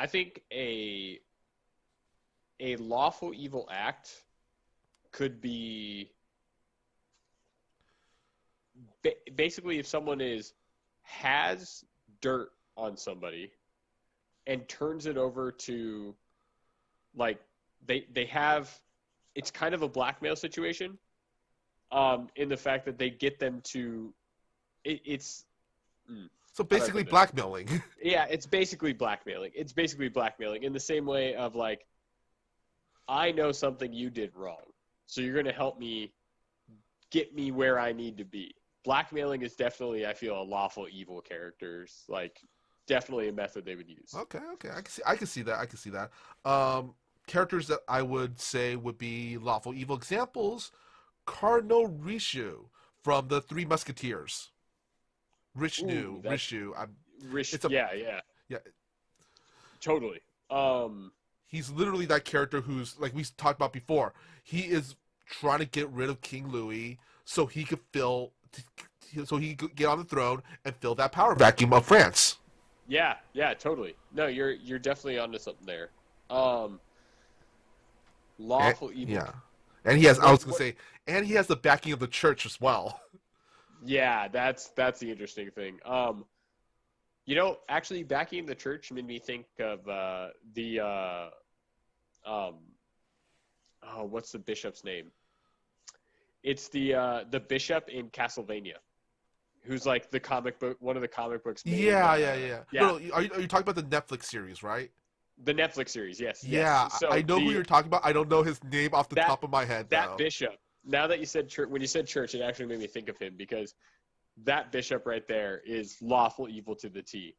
I think a lawful evil act could be basically if someone has dirt on somebody and turns it over to like they have it's kind of a blackmail situation in the fact that they get them to it's So basically blackmailing. Yeah, it's basically blackmailing. It's basically blackmailing in the same way of like, I know something you did wrong, so you're going to help me get me where I need to be. Blackmailing is definitely, I feel, a lawful evil characters, like definitely a method they would use. Okay. I can see that. Characters that I would say would be lawful evil examples: Cardinal Rishu from the Three Musketeers. Rishu. Yeah. Totally. He's literally that character who's, like we talked about before, he is trying to get rid of King Louis so he could get on the throne and fill that power vacuum of France. Yeah, totally. No, you're definitely onto something there. Lawful evil. Yeah. And he has and he has the backing of the church as well. Yeah, that's the interesting thing. Actually, backing the church made me think of um, oh, what's the bishop's name? It's the bishop in Castlevania, who's like one of the comic books main. Yeah. Yeah, No, are you talking about the Netflix series, right? the Netflix series. Yes, yes. Yeah, I So know who you're talking about. I don't know his name off the that top of my head, that though. bishop. Now that you said church, when you said church, it actually made me think of him because that bishop right there is lawful evil to the T.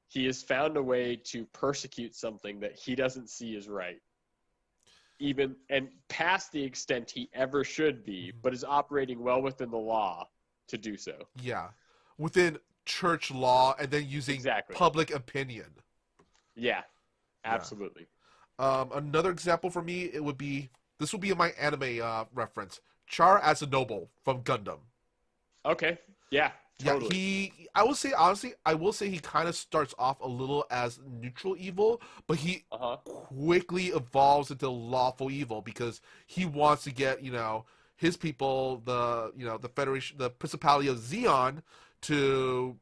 He has found a way to persecute something that he doesn't see as right, even and past the extent he ever should be, but is operating well within the law to do so. Yeah, within church law and then using Exactly. public opinion. Yeah, Yeah. absolutely. Another example for me, it would be this will be my anime reference. Char as a noble from Gundam. Okay. Yeah, Yeah, totally. I will say honestly, I will say he kind of starts off a little as neutral evil, but he Uh-huh. quickly evolves into lawful evil because he wants to get, his people, the Federation, the Principality of Xeon, to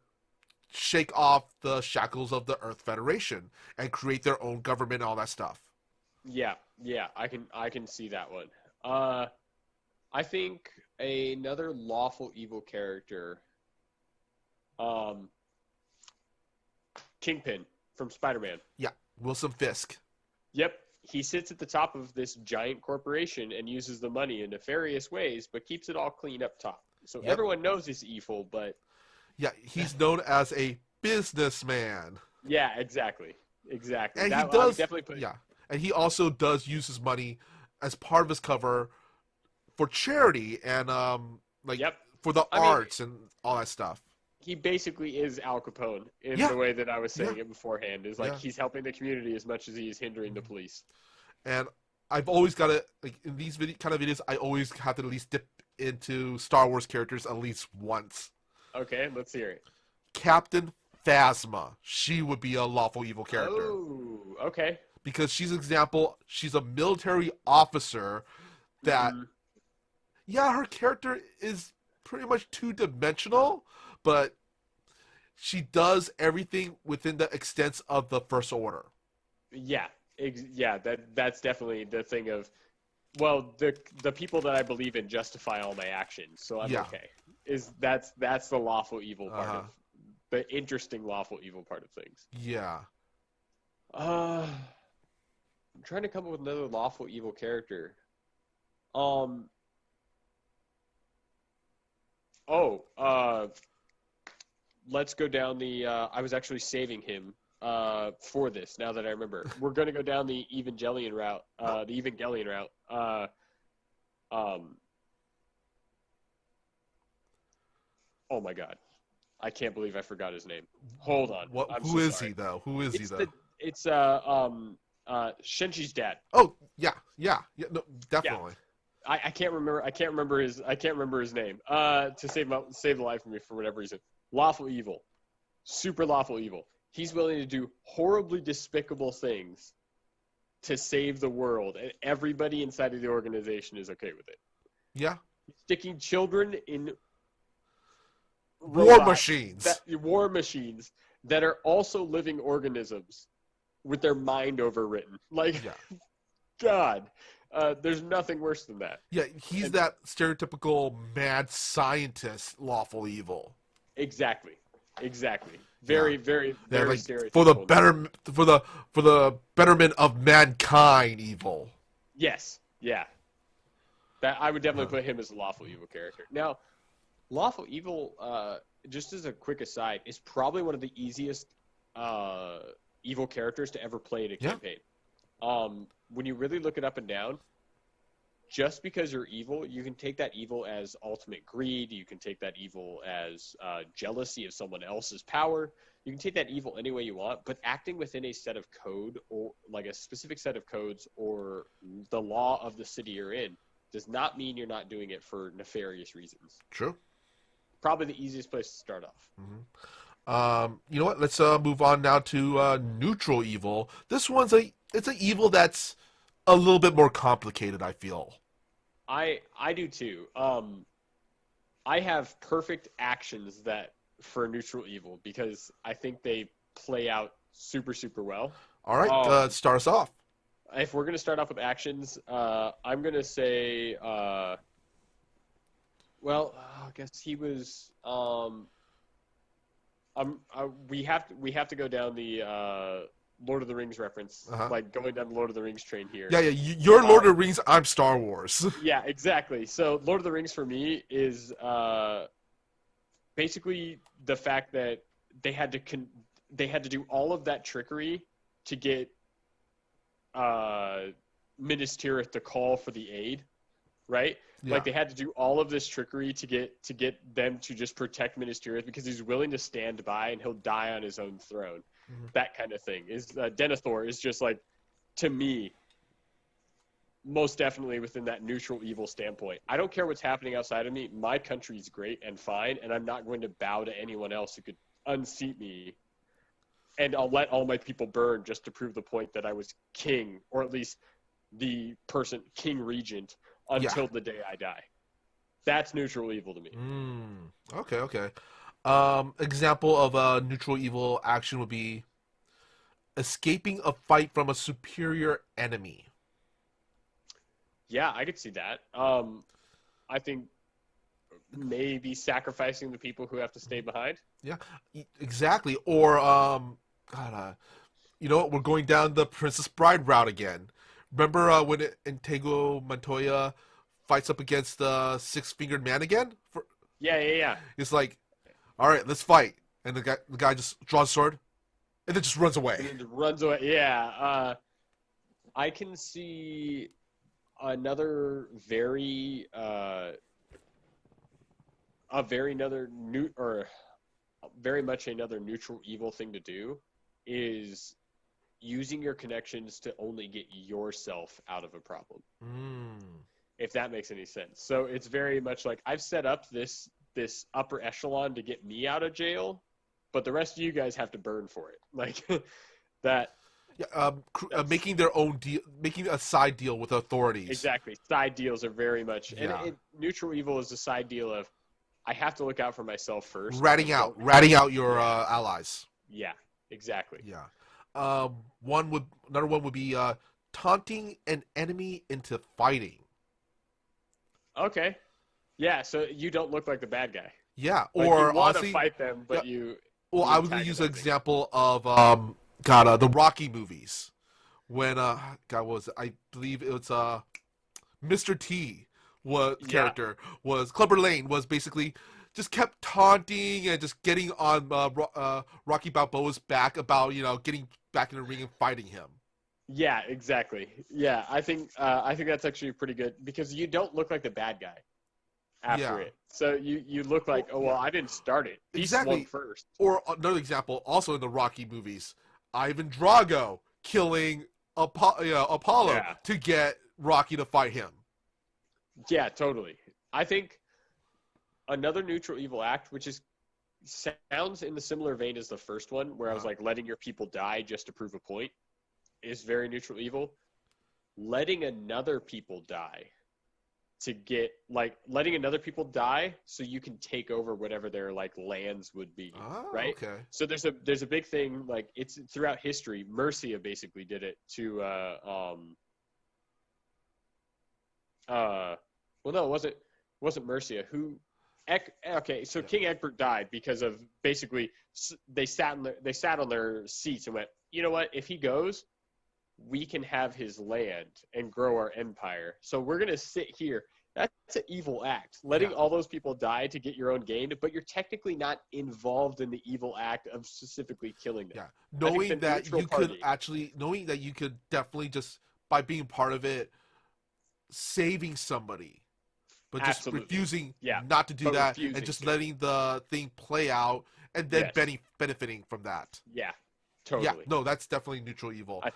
shake off the shackles of the Earth Federation and create their own government and all that stuff. Yeah, yeah, I can see that one. I think another lawful evil character, um, Kingpin from Spider-Man. Yeah, Wilson Fisk. Yep, he sits at the top of this giant corporation and uses the money in nefarious ways, but keeps it all clean up top. So Yep. everyone knows he's evil, but Yeah, he's known as a businessman. yeah, exactly, exactly. And he That I would does, definitely put. yeah, and he also does use his money as part of his cover for charity and like Yep. for the I mean, arts and all that stuff. he basically is Al Capone in Yeah, the way that I was yeah, saying it beforehand. Is like yeah. he's helping the community as much as he is hindering the police. And I've always got to like in these kind of videos, I always have to at least dip into Star Wars characters at least once. Okay, let's hear it. Captain Phasma, she would be a lawful evil character Oh, okay. because she's an example. She's a military officer that, Mhm. yeah, her character is pretty much two dimensional, but she does everything within the extents of the First Order. Yeah, yeah. That's definitely the thing of, well, the people that I believe in justify all my actions, so I'm Yeah. okay. That's the lawful evil part Uh-huh. of the interesting lawful evil part of things. Yeah. I'm trying to come up with another lawful evil character. Um. Oh. Let's go down the. I was actually saving him. For this. Now that I remember, we're gonna go down the Evangelion route. The Evangelion route. Um. Oh my God, I can't believe I forgot his name. Hold on. What? I'm Who so is sorry. he though? Who is he It's though? Shenji's dad. Oh, yeah. No, Yeah. definitely. I can't remember. I can't remember his name. To save the life of me for whatever reason. Lawful evil, super lawful evil. He's willing to do horribly despicable things to save the world, and everybody inside of the organization is okay with it. Yeah. Sticking children in War robots machines. war machines that are also living organisms with their mind overwritten. Like, Yeah. God, there's nothing worse than that. Yeah, he's And that stereotypical mad scientist lawful evil. exactly. Yeah. Very, very, Yeah, very like stereotypical. for the betterment of mankind evil. Yes, yeah. That I would definitely Uh-huh. put him as a lawful evil character. Now, lawful evil, just as a quick aside, is probably one of the easiest evil characters to ever play in a Yeah. campaign. When you really look it up and down, just because you're evil, you can take that evil as ultimate greed. You can take that evil as jealousy of someone else's power. You can take that evil any way you want, but acting within a set of code or like a specific set of codes or the law of the city you're in does not mean you're not doing it for nefarious reasons. True. Probably the easiest place to start off. You know what? Let's move on now to neutral evil. This one's it's an evil that's a little bit more complicated, I feel. I do too. I have perfect actions that for neutral evil because I think they play out super, super well. All right, Um, start us off. if we're gonna start off with actions, I'm gonna say, I guess he was. We have to go down the Lord of the Rings reference, Uh-huh. like going down the Lord of the Rings train here. Yeah, yeah. You're Lord Uh, of the Rings. I'm Star Wars. yeah, exactly. So Lord of the Rings for me is basically the fact that they had to they had to do all of that trickery to get uh, Minas Tirith to call for the aid, right? Yeah. Like they had to do all of this trickery to get them to just protect Minas Tirith because he's willing to stand by and he'll die on his own throne. Mhm. That kind of thing is Denethor is just like, to me, most definitely within that neutral evil standpoint. I don't care what's happening outside of me. My country's great and fine, and I'm not going to bow to anyone else who could unseat me. And I'll let all my people burn just to prove the point that I was king, or at least the person king regent, Yeah. until the day I die. That's neutral evil to me. Okay, okay. Example of a neutral evil action would be escaping a fight from a superior enemy. Yeah, I could see that. I think maybe sacrificing the people who have to stay behind. Yeah, exactly. Or God, you know what? We're going down the Princess Bride route again. Remember when Intego Montoya fights up against the six-fingered man again? Yeah, yeah, yeah. It's like, all right, let's fight, and the guy just draws a sword and then just runs away. And then runs away. Yeah. I can see another very much another neutral evil thing to do is using your connections to only get yourself out of a problem, Mm. if that makes any sense. So it's very much like I've set up this upper echelon to get me out of jail, but the rest of you guys have to burn for it. Like that. Yeah, That's making their own deal, making a side deal with authorities. exactly. Side deals are very much, and Yeah, neutral evil is a side deal of I have to look out for myself first. I don't. ratting out your Yeah, allies. yeah, exactly. Yeah. Another one would be taunting an enemy into fighting. Okay. Yeah, so you don't look like the bad guy. Yeah, Like you or want to honestly, fight them, yeah. but Well, you I was gonna use an antagonizing. example of the Rocky movies when God what was it? I believe it was Mr. T was Yeah, character was Clubber Lane was basically just kept taunting and just getting on Rocky Balboa's back about getting back in the ring and fighting him. yeah, exactly. Yeah, I think that's actually pretty good because you don't look like the bad guy after Yeah. it. So you look Well, like, oh yeah. well, I didn't start it. He swung Exactly. first. Or another example, also in the Rocky movies, Ivan Drago killing Apollo Yeah, to get Rocky to fight him. yeah, totally. I think another neutral evil act, which is sounds in the similar vein as the first one, where I was Uh, like letting your people die just to prove a point, is very neutral evil. Letting another people die to get like letting another people die so you can take over whatever their like lands would be, oh, right? okay. So there's a big thing like it's throughout history. Mercia basically did it to well no it wasn't Mercia who okay, so Yeah. King Egbert died because of basically they sat on their seats and went, you know what, if he goes, we can have his land and grow our empire. So we're going to sit here. That's an evil act. Yeah. Letting all those people die to get your own gain, but you're technically not involved in the evil act of specifically killing them. Yeah. I think the neutral party. Knowing that you could definitely just, by being part of it, saving somebody, but just Absolutely. refusing Yeah. not to do But that and refusing just to. letting the thing play out and then Yes. benefiting from that. Yeah. Yeah. Totally. No, that's definitely neutral evil. I,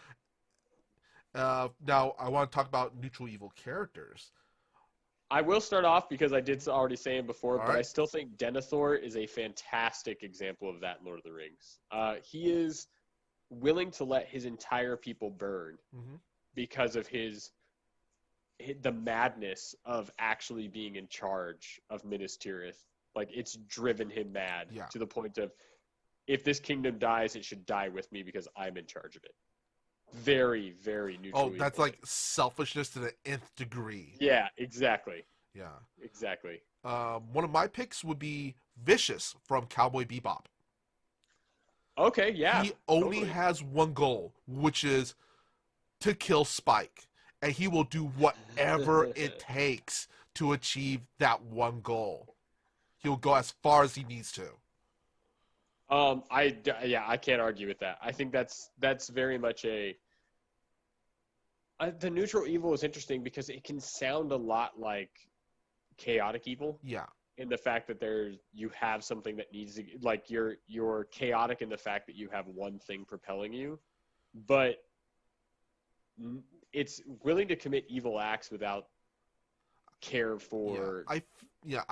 Now, I want to talk about neutral evil characters. I will start off because I did already say him before, All but I right. still think Denethor is a fantastic example of that in Lord of the Rings. He is willing to let his entire people burn Mm-hmm. because of the madness of actually being in charge of Minas Tirith Like, it's driven him mad Yeah. to the point of, if this kingdom dies, it should die with me because I'm in charge of it. Very, very neutral. Oh, that's like selfishness to the nth degree. Yeah, exactly. Yeah. Exactly. One of my picks would be Vicious from Cowboy Bebop. Okay, yeah. He only totally. has one goal, which is to kill Spike. And he will do whatever it takes to achieve that one goal. He'll go as far as he needs to. I can't argue with that. I think that's very much the neutral evil is interesting because it can sound a lot like chaotic evil. Yeah. In the fact that you have something that needs to, like, you're chaotic in the fact that you have one thing propelling you, but it's willing to commit evil acts without care for. I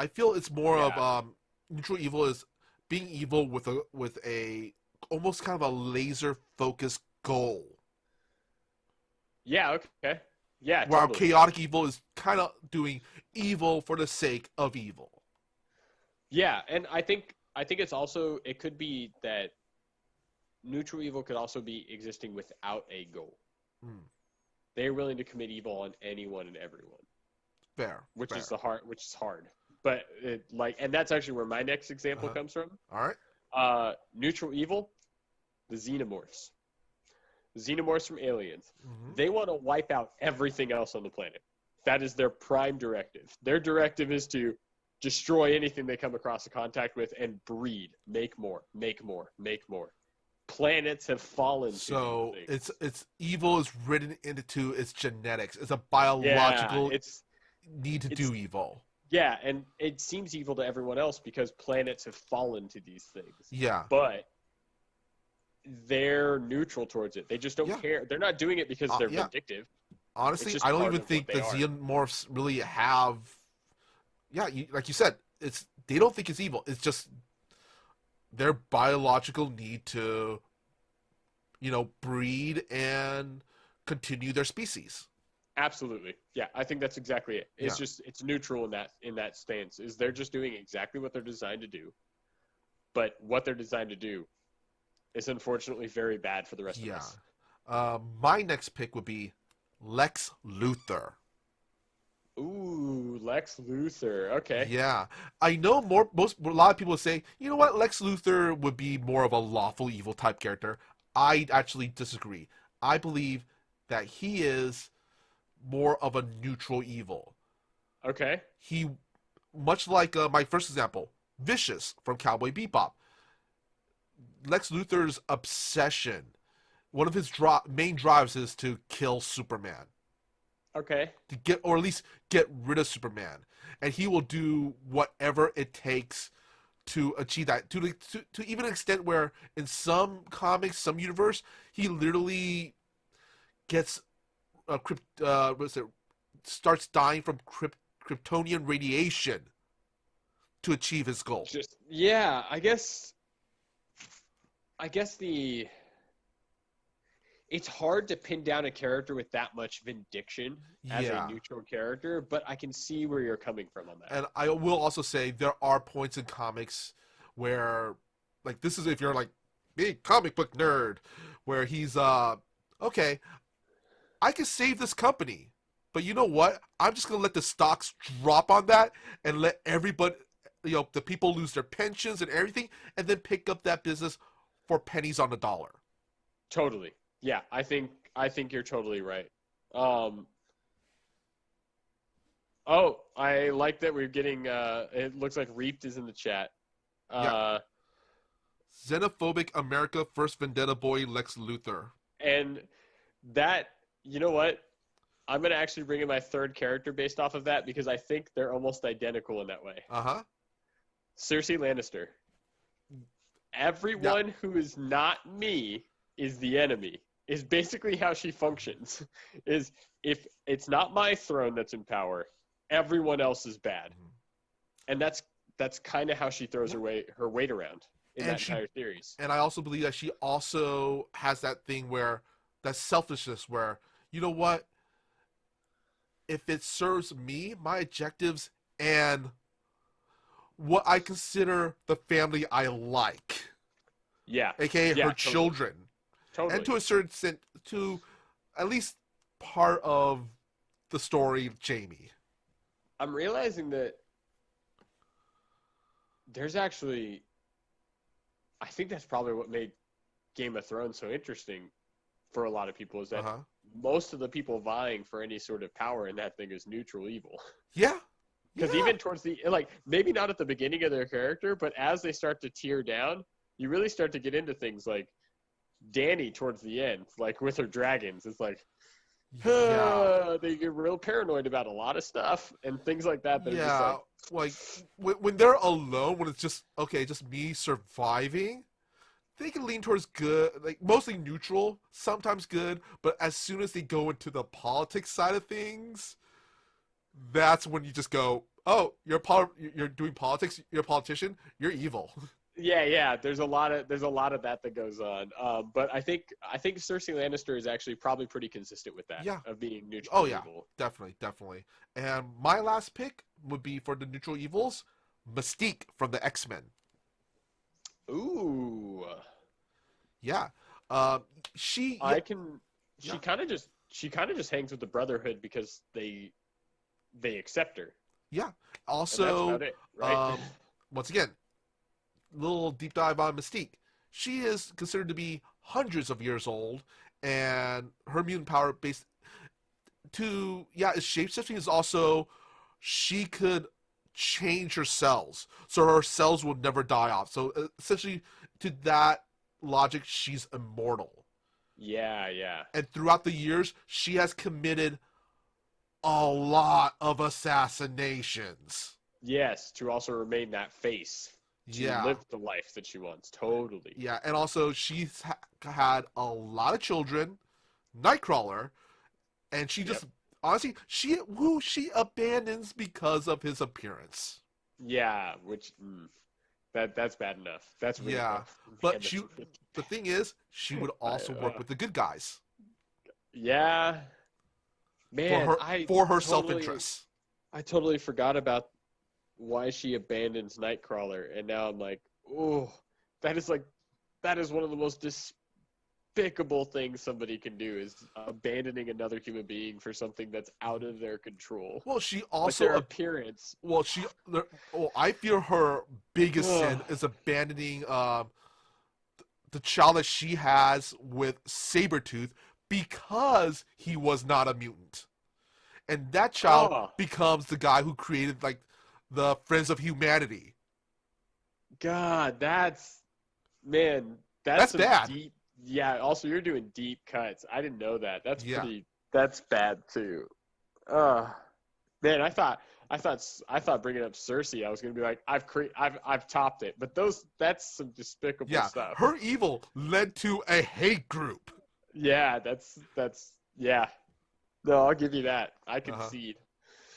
feel it's more Yeah. of neutral evil is being evil with a almost kind of a laser focused goal. Yeah. Okay. Yeah. While Totally. chaotic evil is kind of doing evil for the sake of evil. Yeah, and I think it could be that neutral evil could also be existing without a goal. They're willing to commit evil on anyone and everyone. Fair. Which is hard. But and that's actually where my next example comes from. All right. Neutral evil, the xenomorphs. Xenomorphs from Aliens. Mm-hmm. They want to wipe out everything else on the planet. That is their prime directive. Their directive is to destroy anything they come across a contact with and breed, make more. Planets have fallen. So it's evil is written into its genetics. It's a biological need to do evil. Yeah, and it seems evil to everyone else because planets have fallen to these things. Yeah. But they're neutral towards it. They just don't care. They're not doing it because they're vindictive. Honestly, I don't even think the xenomorphs really have. Yeah, like you said, they don't think it's evil. It's just their biological need to, breed and continue their species. Absolutely. Yeah, I think that's exactly it. It's just it's neutral in that stance. Is they're just doing exactly what they're designed to do. But what they're designed to do is unfortunately very bad for the rest of us. My next pick would be Lex Luthor. Ooh, Lex Luthor. Okay. Yeah. I know a lot of people say, you know what, Lex Luthor would be more of a lawful evil type character. I actually disagree. I believe that he is more of a neutral evil. Okay. He, much like my first example, Vicious from Cowboy Bebop. Lex Luthor's obsession, one of his main drives is to kill Superman. Okay. Or at least get rid of Superman. And he will do whatever it takes to achieve that. To even an extent where in some comics, some universe, he literally gets starts dying from Kryptonian radiation to achieve his goal. I guess it's hard to pin down a character with that much vindication as a neutral character, but I can see where you're coming from on that. And I will also say there are points in comics where, like, this is if you're like big comic book nerd, where he's okay, I can save this company, but you know what? I'm just gonna let the stocks drop on that and let everybody, the people lose their pensions and everything, and then pick up that business for pennies on the dollar. Totally. Yeah, I think you're totally right. I like that we're getting. It looks like Reaped is in the chat. Xenophobic America First Vendetta Boy Lex Luthor. And that, you know what? I'm gonna actually bring in my third character based off of that because I think they're almost identical in that way. Cersei Lannister. Everyone who is not me is the enemy. Is basically how she functions. Is if it's not my throne that's in power, everyone else is bad. And that's kind of how she throws her weight around in that entire series. And I also believe that she also has that thing where that selfishness where, you know what? If it serves me, my objectives, and what I consider the family I like, Yeah. aka Yeah. her Totally. children, and Totally. to a certain extent, to at least part of the story of Jamie. I'm realizing that there's actually, I think that's probably what made Game of Thrones so interesting for a lot of people is Uh that huh. most of the people vying for any sort of power in that thing is neutral evil. Yeah. Because Yeah. even towards the, like, maybe not at the beginning of their character, but as they start to tear down, you really start to get into things like Dany towards the end, like with her dragons. It's like, Yeah. they get real paranoid about a lot of stuff and things like that that are just Yeah. like, Like when they're alone, when it's just okay, just me surviving, they can lean towards good, like mostly neutral, sometimes good. But as soon as they go into the politics side of things, that's when you just go, "Oh, you're doing politics. You're a politician. You're evil." yeah, yeah. There's a lot of that that goes on. But I think Cersei Lannister is actually probably pretty consistent with that Yeah. of being Oh neutral yeah. evil. Definitely, definitely. And my last pick would be for the neutral evils, Mystique from the X-Men. Ooh, Yeah. Um, she. Yeah. I can. Yeah. She kind of just hangs with the Brotherhood because they accept her, Yeah. and that's Also, about it, right? um, once again, little deep dive on Mystique. She is considered to be hundreds of years old, and her mutant power based to is shapeshifting is also she could change her cells, so her cells would never die off. So essentially, to that logic, she's immortal. Yeah, yeah. And throughout the years, she has committed a lot of assassinations. Yes, to also remain that face, to Yeah, live the life that she wants. Totally. yeah, and also she's had a lot of children. Nightcrawler, and she Yep. just honestly she abandons because of his appearance. Yeah, which that's bad enough. That's really Yeah, rough. Man, but that's really the thing is, she would bad. also work with the good guys Yeah, man, for her self totally, interests. I totally forgot about why she abandons Nightcrawler, and now I'm like, oh, that is like that is one of the most despicable things somebody can do is abandoning another human being for something that's out of their control, Well, she like also their appearance. well she well I feel her biggest Ugh. sin is abandoning the child that she has with Sabretooth because he was not a mutant. And that child Oh becomes the guy who created like the Friends of Humanity. God, man, that's That's some bad. deep. Yeah. Also, you're doing deep cuts. I didn't know that. That's Yeah. pretty. That's bad too. Uh Man, I thought bringing up Cersei, I was gonna be like, I've topped it. But that's some despicable Yeah. stuff. Her evil led to a hate group. Yeah, that's yeah. No, I'll give you that. I Uh-huh. concede.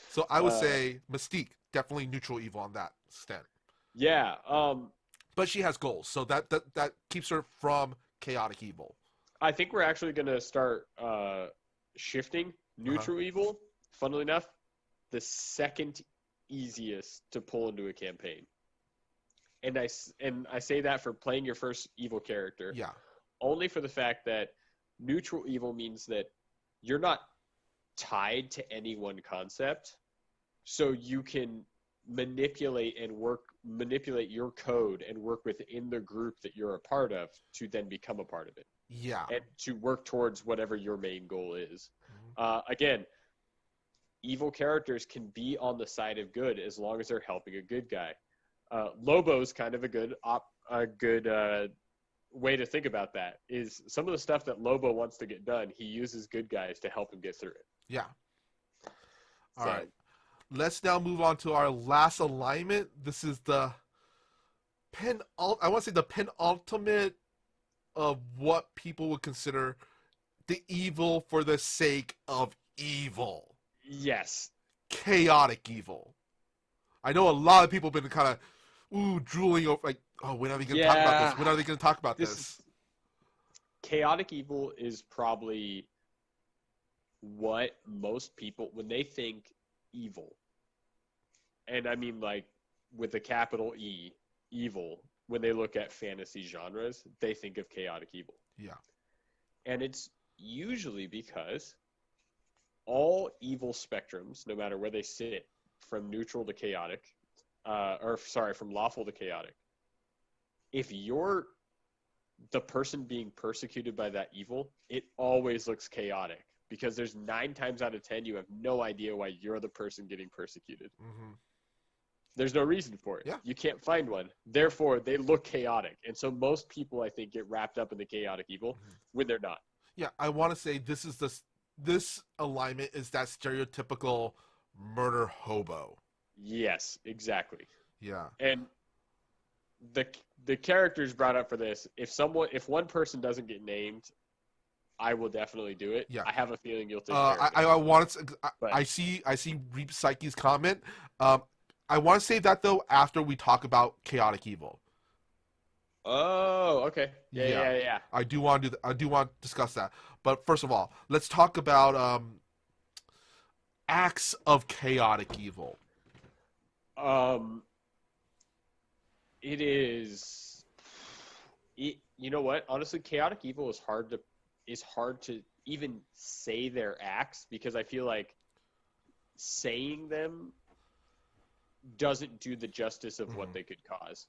So I would Uh, say Mystique, definitely neutral evil on that stand. yeah. But she has goals, so that keeps her from chaotic evil. I think we're actually gonna start shifting Uh-huh. neutral evil. Funnily enough, the second easiest to pull into a campaign. And I say that for playing your first evil character, Yeah. only for the fact that neutral evil means that you're not tied to any one concept, so you can manipulate your code and work within the group that you're a part of to then become a part of it Yeah. and to work towards whatever your main goal is. Mhm. Again, evil characters can be on the side of good as long as they're helping a good guy. Lobo's kind of a good way to think about that. Is some of the stuff that Lobo wants to get done, he uses good guys to help him get through it. Yeah. All So right. Let's now move on to our last alignment. This is the I want to say the penultimate of what people would consider the evil for the sake of evil. yes, Chaotic evil. I know a lot of people have been kind of drooling over like, oh, when are they going to talk about this? yeah, When are they going to talk about this this? is chaotic evil is probably what most people when they think evil, and I mean like with a capital E, evil, when they look at fantasy genres, they think of chaotic evil. Yeah. And it's usually because all evil spectrums, no matter where they sit, from neutral to chaotic, from lawful to chaotic, if you're the person being persecuted by that evil, it always looks chaotic because there's 9 times out of 10 you have no idea why you're the person getting persecuted. Mm-hmm. There's no reason for it. Yeah. You can't find one. Therefore, they look chaotic. And so most people, I think, get wrapped up in the chaotic evil when they're not. Yeah, I want to say this alignment is that stereotypical murder hobo. Yes, exactly. Yeah. And the characters brought up for this, if one person doesn't get named, I will definitely do it. Yeah. I have a feeling you'll take care of it. I want to. But- I see Reap Psyche's comment. I want to save that though after we talk about chaotic evil. Oh, okay. Yeah. Yeah. I do want to discuss that. But first of all, let's talk about acts of chaotic evil. It is. You know what? Honestly, chaotic evil is hard to even say their acts because I feel like saying them doesn't do the justice of what they could cause.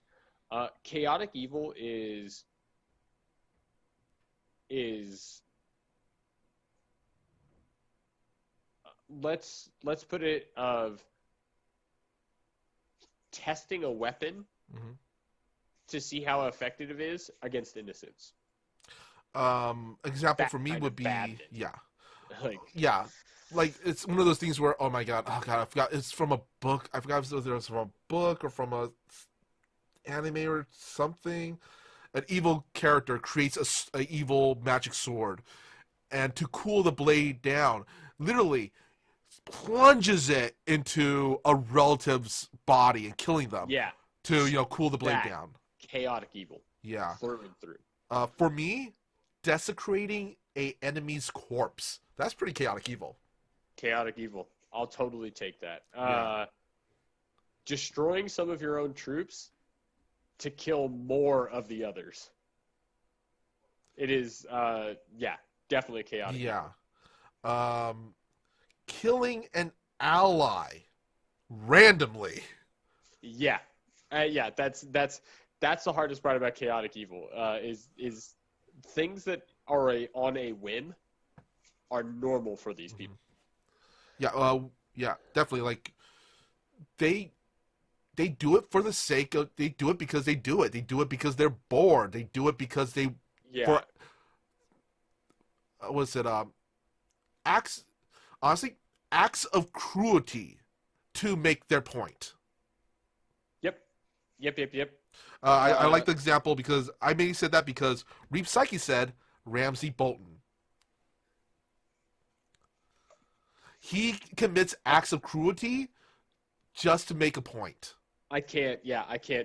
Chaotic evil is let's put it of testing a weapon to see how effective it is against innocents. Example That for me kind would of be badness. like it's one of those things where oh god I forgot it's from a book. I forgot if it was from a book or from a anime or something. An evil character creates a evil magic sword, and to cool the blade down, literally plunges it into a relative's body and killing them. Yeah. To cool the blade That. down. Chaotic evil. Yeah. Through and through. For me, desecrating a enemy's corpse. That's pretty chaotic evil. Chaotic evil. I'll totally take that. Yeah. Destroying some of your own troops to kill more of the others. It is, definitely chaotic. Yeah. Killing an ally randomly. Yeah. That's the hardest part about chaotic evil. Is things that are on a whim are normal for these people. Yeah, definitely. Like they do it for the sake of. They do it because they do it. They do it because they're bored. They do it because they. Yeah. Acts. Honestly, acts of cruelty to make their point. Yep. I like the example because I mainly said that because Reap Psyche said Ramsay Bolton. He commits acts of cruelty just to make a point. I can't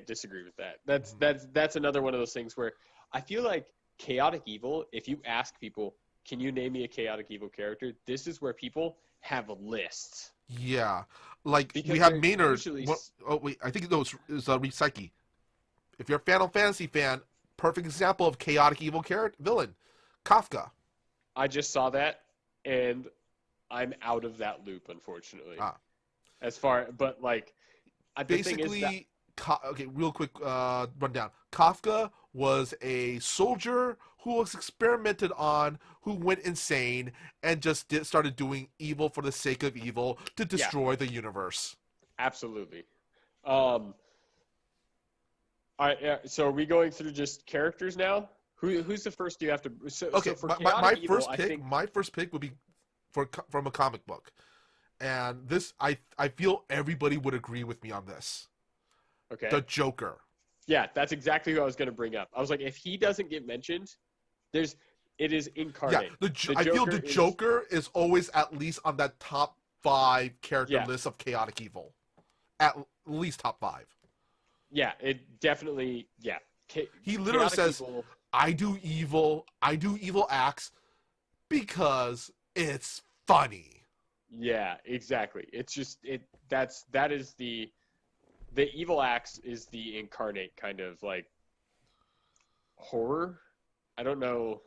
disagree with that. That's another one of those things where I feel like chaotic evil, if you ask people, can you name me a chaotic evil character? This is where people have lists. Yeah. Like, Because we have they're Maynard. usually- I think it was Reap Psyche. If you're a Final Fantasy fan, perfect example of chaotic evil villain. Kafka. I just saw that, and I'm out of that loop, unfortunately. But like, the thing is Basically, okay, real quick rundown. Kafka was a soldier who was experimented on, who went insane, and just started doing evil for the sake of evil to destroy the universe. Absolutely. So are we going through just characters now? Who's the first you have to? Okay, for my first pick would be from a comic book, and this I feel everybody would agree with me on this. Okay. The Joker. Yeah, that's exactly who I was going to bring up. I was like, if he doesn't get mentioned, it is incarnate. Yeah, I feel the Joker is always at least on that top 5 character list of chaotic evil. At least top 5. Yeah, it definitely. Yeah, he literally says, evil. I do evil acts because it's funny. Yeah, exactly. It's just that is the the evil acts is the incarnate kind of like horror. I don't know.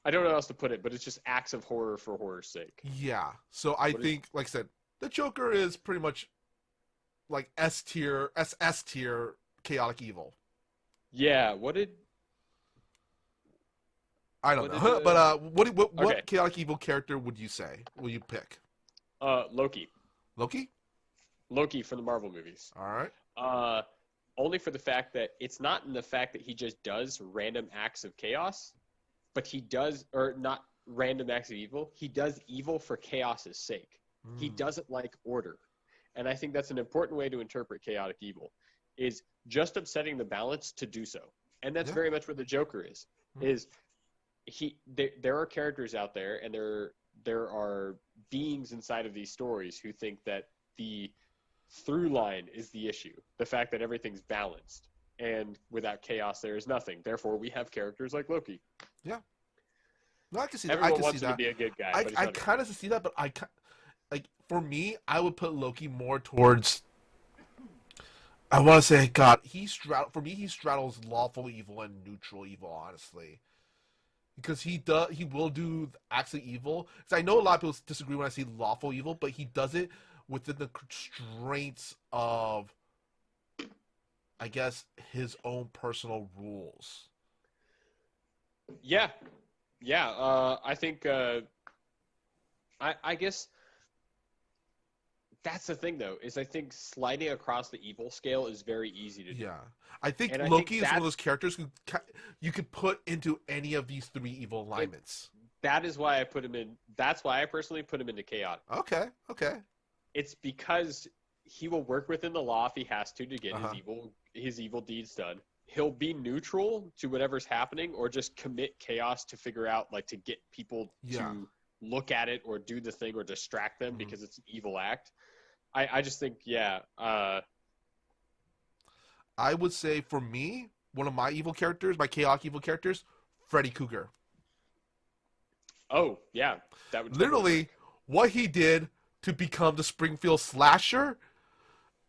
I don't know how else to put it, but it's just acts of horror for horror's sake. Yeah. So I What is? think, like I said, the Joker is pretty much like S tier, SS tier chaotic evil. Yeah. I don't What did know, but the? what Okay. chaotic evil character would you say? Will you pick Loki. Loki? Loki from the Marvel movies. All right. Uh, Only for the fact that it's not in the fact that he just does random acts of chaos, but he does, or not random acts of evil. He does evil for chaos's sake. He Mm. doesn't like order. And I think that's an important way to interpret chaotic evil, is just upsetting the balance to do so. And that's Yeah. very much what the Joker is. Mm. Is there are characters out there, and there are beings inside of these stories who think that the through line is the issue, the fact that everything's balanced, and without chaos there is nothing. Therefore, we have characters like Loki. Yeah. No, I can see that. I Everyone can see wants him to that. be a good guy, but he's I not. kind of see that, but like for me, I would put Loki more towards. I want to say, God, for me, he straddles lawful evil and neutral evil, honestly, because he will do acts of evil. Because I know a lot of people disagree when I say lawful evil, but he does it within the constraints of, I guess, his own personal rules. Yeah, yeah. I think. I guess that's the thing, though, is I think sliding across the evil scale is very easy to do. Yeah, I think And I think Loki is one of those characters who you could put into any of these three evil alignments. that is why I put him in. That's why I personally put him into chaotic. Okay, okay. It's because he will work within the law if he has to get Uh-huh. his evil deeds done. He'll be neutral to whatever's happening, or just commit chaos to figure out, like, to get people Yeah. to look at it or do the thing or distract them Mhm. because it's an evil act. I just think, yeah. I would say for me, one of my evil characters, my chaotic evil characters, Freddy Krueger. Oh, yeah. That would totally Literally, work. what he did to become the Springfield slasher.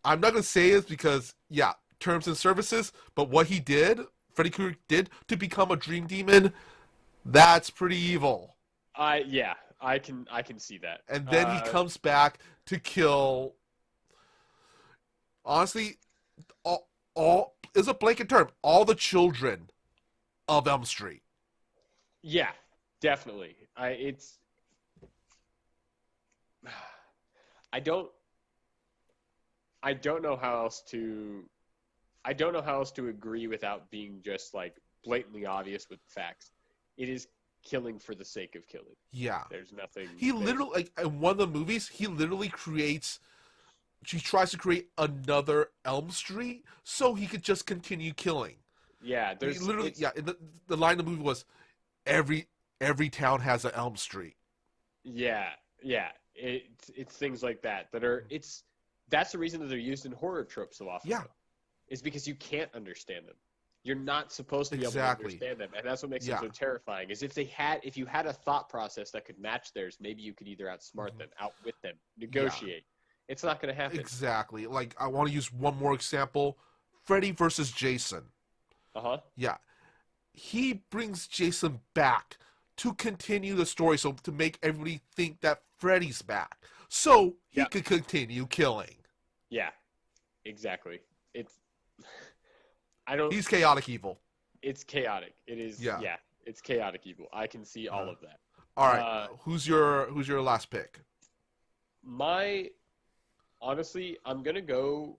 I'm not gonna say it because, yeah, terms and services, but what he did, Freddy Krueger did to become a dream demon, that's pretty evil. Yeah, I can see that. And then he comes back to kill. Honestly, all is a blanket term. All the children of Elm Street. Yeah, definitely. I don't know how else to agree without being just like blatantly obvious with facts. It is killing for the sake of killing. Yeah. There's nothing. He literally, like, in one of the movies, he literally creates. She tries to create another Elm Street so he could just continue killing. Yeah, He literally, yeah. The line of the movie was, every town has an Elm Street. Yeah, yeah. It's things like that are. That's the reason that they're used in horror tropes so often. Yeah. Though, is because you can't understand them. You're not supposed to be able to Exactly. understand them, and that's what makes Yeah. them so terrifying. Is if you had a thought process that could match theirs, maybe you could either outsmart them, outwit them, negotiate. It's not going to happen. Exactly. Like, I want to use one more example: Freddy versus Jason. Yeah, he brings Jason back to continue the story, so to make everybody think that Freddy's back, so he could continue killing. Yeah, exactly. I don't. He's chaotic evil. It's chaotic. It is. Yeah. It's chaotic evil. I can see all of that. All right. Who's your last pick? Honestly, I'm gonna go.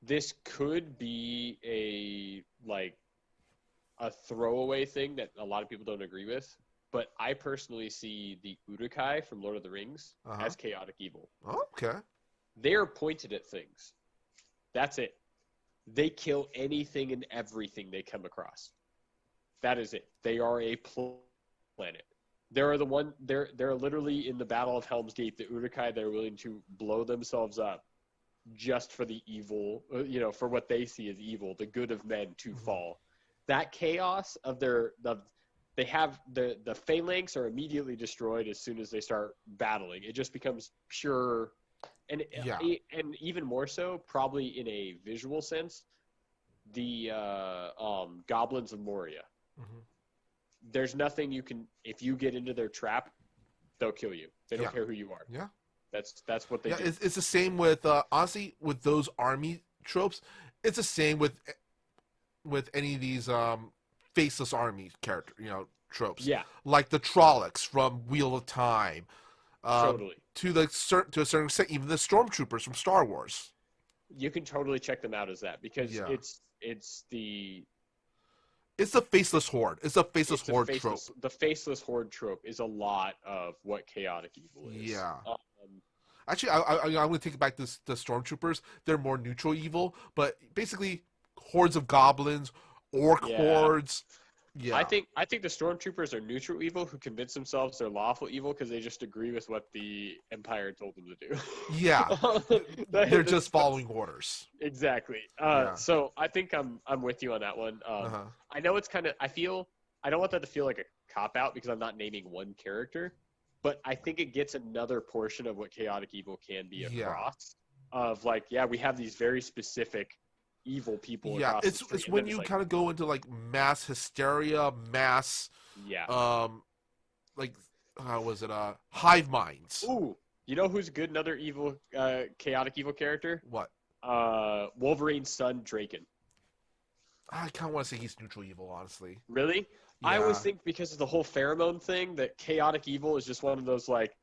This could be a throwaway thing that a lot of people don't agree with, but I personally see the Urukai from Lord of the Rings as chaotic evil. Oh, okay. They are pointed at things. That's it. They kill anything and everything they come across. That is it. They are a planet. They're literally in the Battle of Helm's Deep, the Urukai. They're willing to blow themselves up just for the evil, for what they see as evil, the good of men to fall. That chaos of they have the phalanx are immediately destroyed as soon as they start battling. It just becomes pure, and Yeah. and even more so, probably in a visual sense, the goblins of Moria. Hmm. There's nothing you can, if you get into their trap, they'll kill you. They don't Yeah. care who you are. Yeah. That's what they Yeah. do. It's the same with honestly with those army tropes. It's the same with any of these faceless army character tropes, Yeah, like the Trollocs from Wheel of Time, totally. to a certain extent, even the Stormtroopers from Star Wars. You can totally check them out as that because Yeah. It's the faceless horde. It's a faceless it's a horde trope. faceless the faceless horde trope is a lot of what chaotic evil is. Yeah. Actually, I'm going to take it back to the Stormtroopers. They're more neutral evil, but basically hordes of goblins, orc Yeah. hordes. Yeah. I think the stormtroopers are neutral evil who convince themselves they're lawful evil because they just agree with what the Empire told them to do. Yeah. They're just following orders. Exactly. Yeah. So I think I'm with you on that one. Uh-huh. I know it's kind of I don't want that to feel like a cop out because I'm not naming one character, but I think it gets another portion of what chaotic evil can be Yeah. across. Of like, yeah, we have these very specific evil people. Yeah, across the it's street, it's and when then you like, kind of go into like mass hysteria, mass yeah. like how was it hive minds. Ooh, you know who's good? Another evil, chaotic evil character. What? Wolverine's son, Draken. I kind of want to say he's neutral evil, honestly. Really? Yeah. I always think because of the whole pheromone thing that chaotic evil is just one of those like,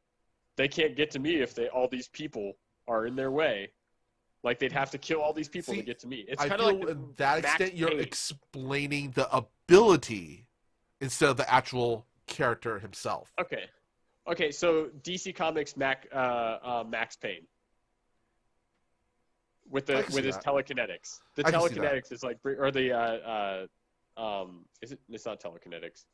they can't get to me if all these people are in their way. Like they'd have to kill all these people to get to me. It's I kind feel of like in that Max extent you're Payne. explaining the ability instead of the actual character himself. Okay. So DC Comics Max Payne with his telekinetics. The telekinetics is like, or the is it? It's not telekinetics.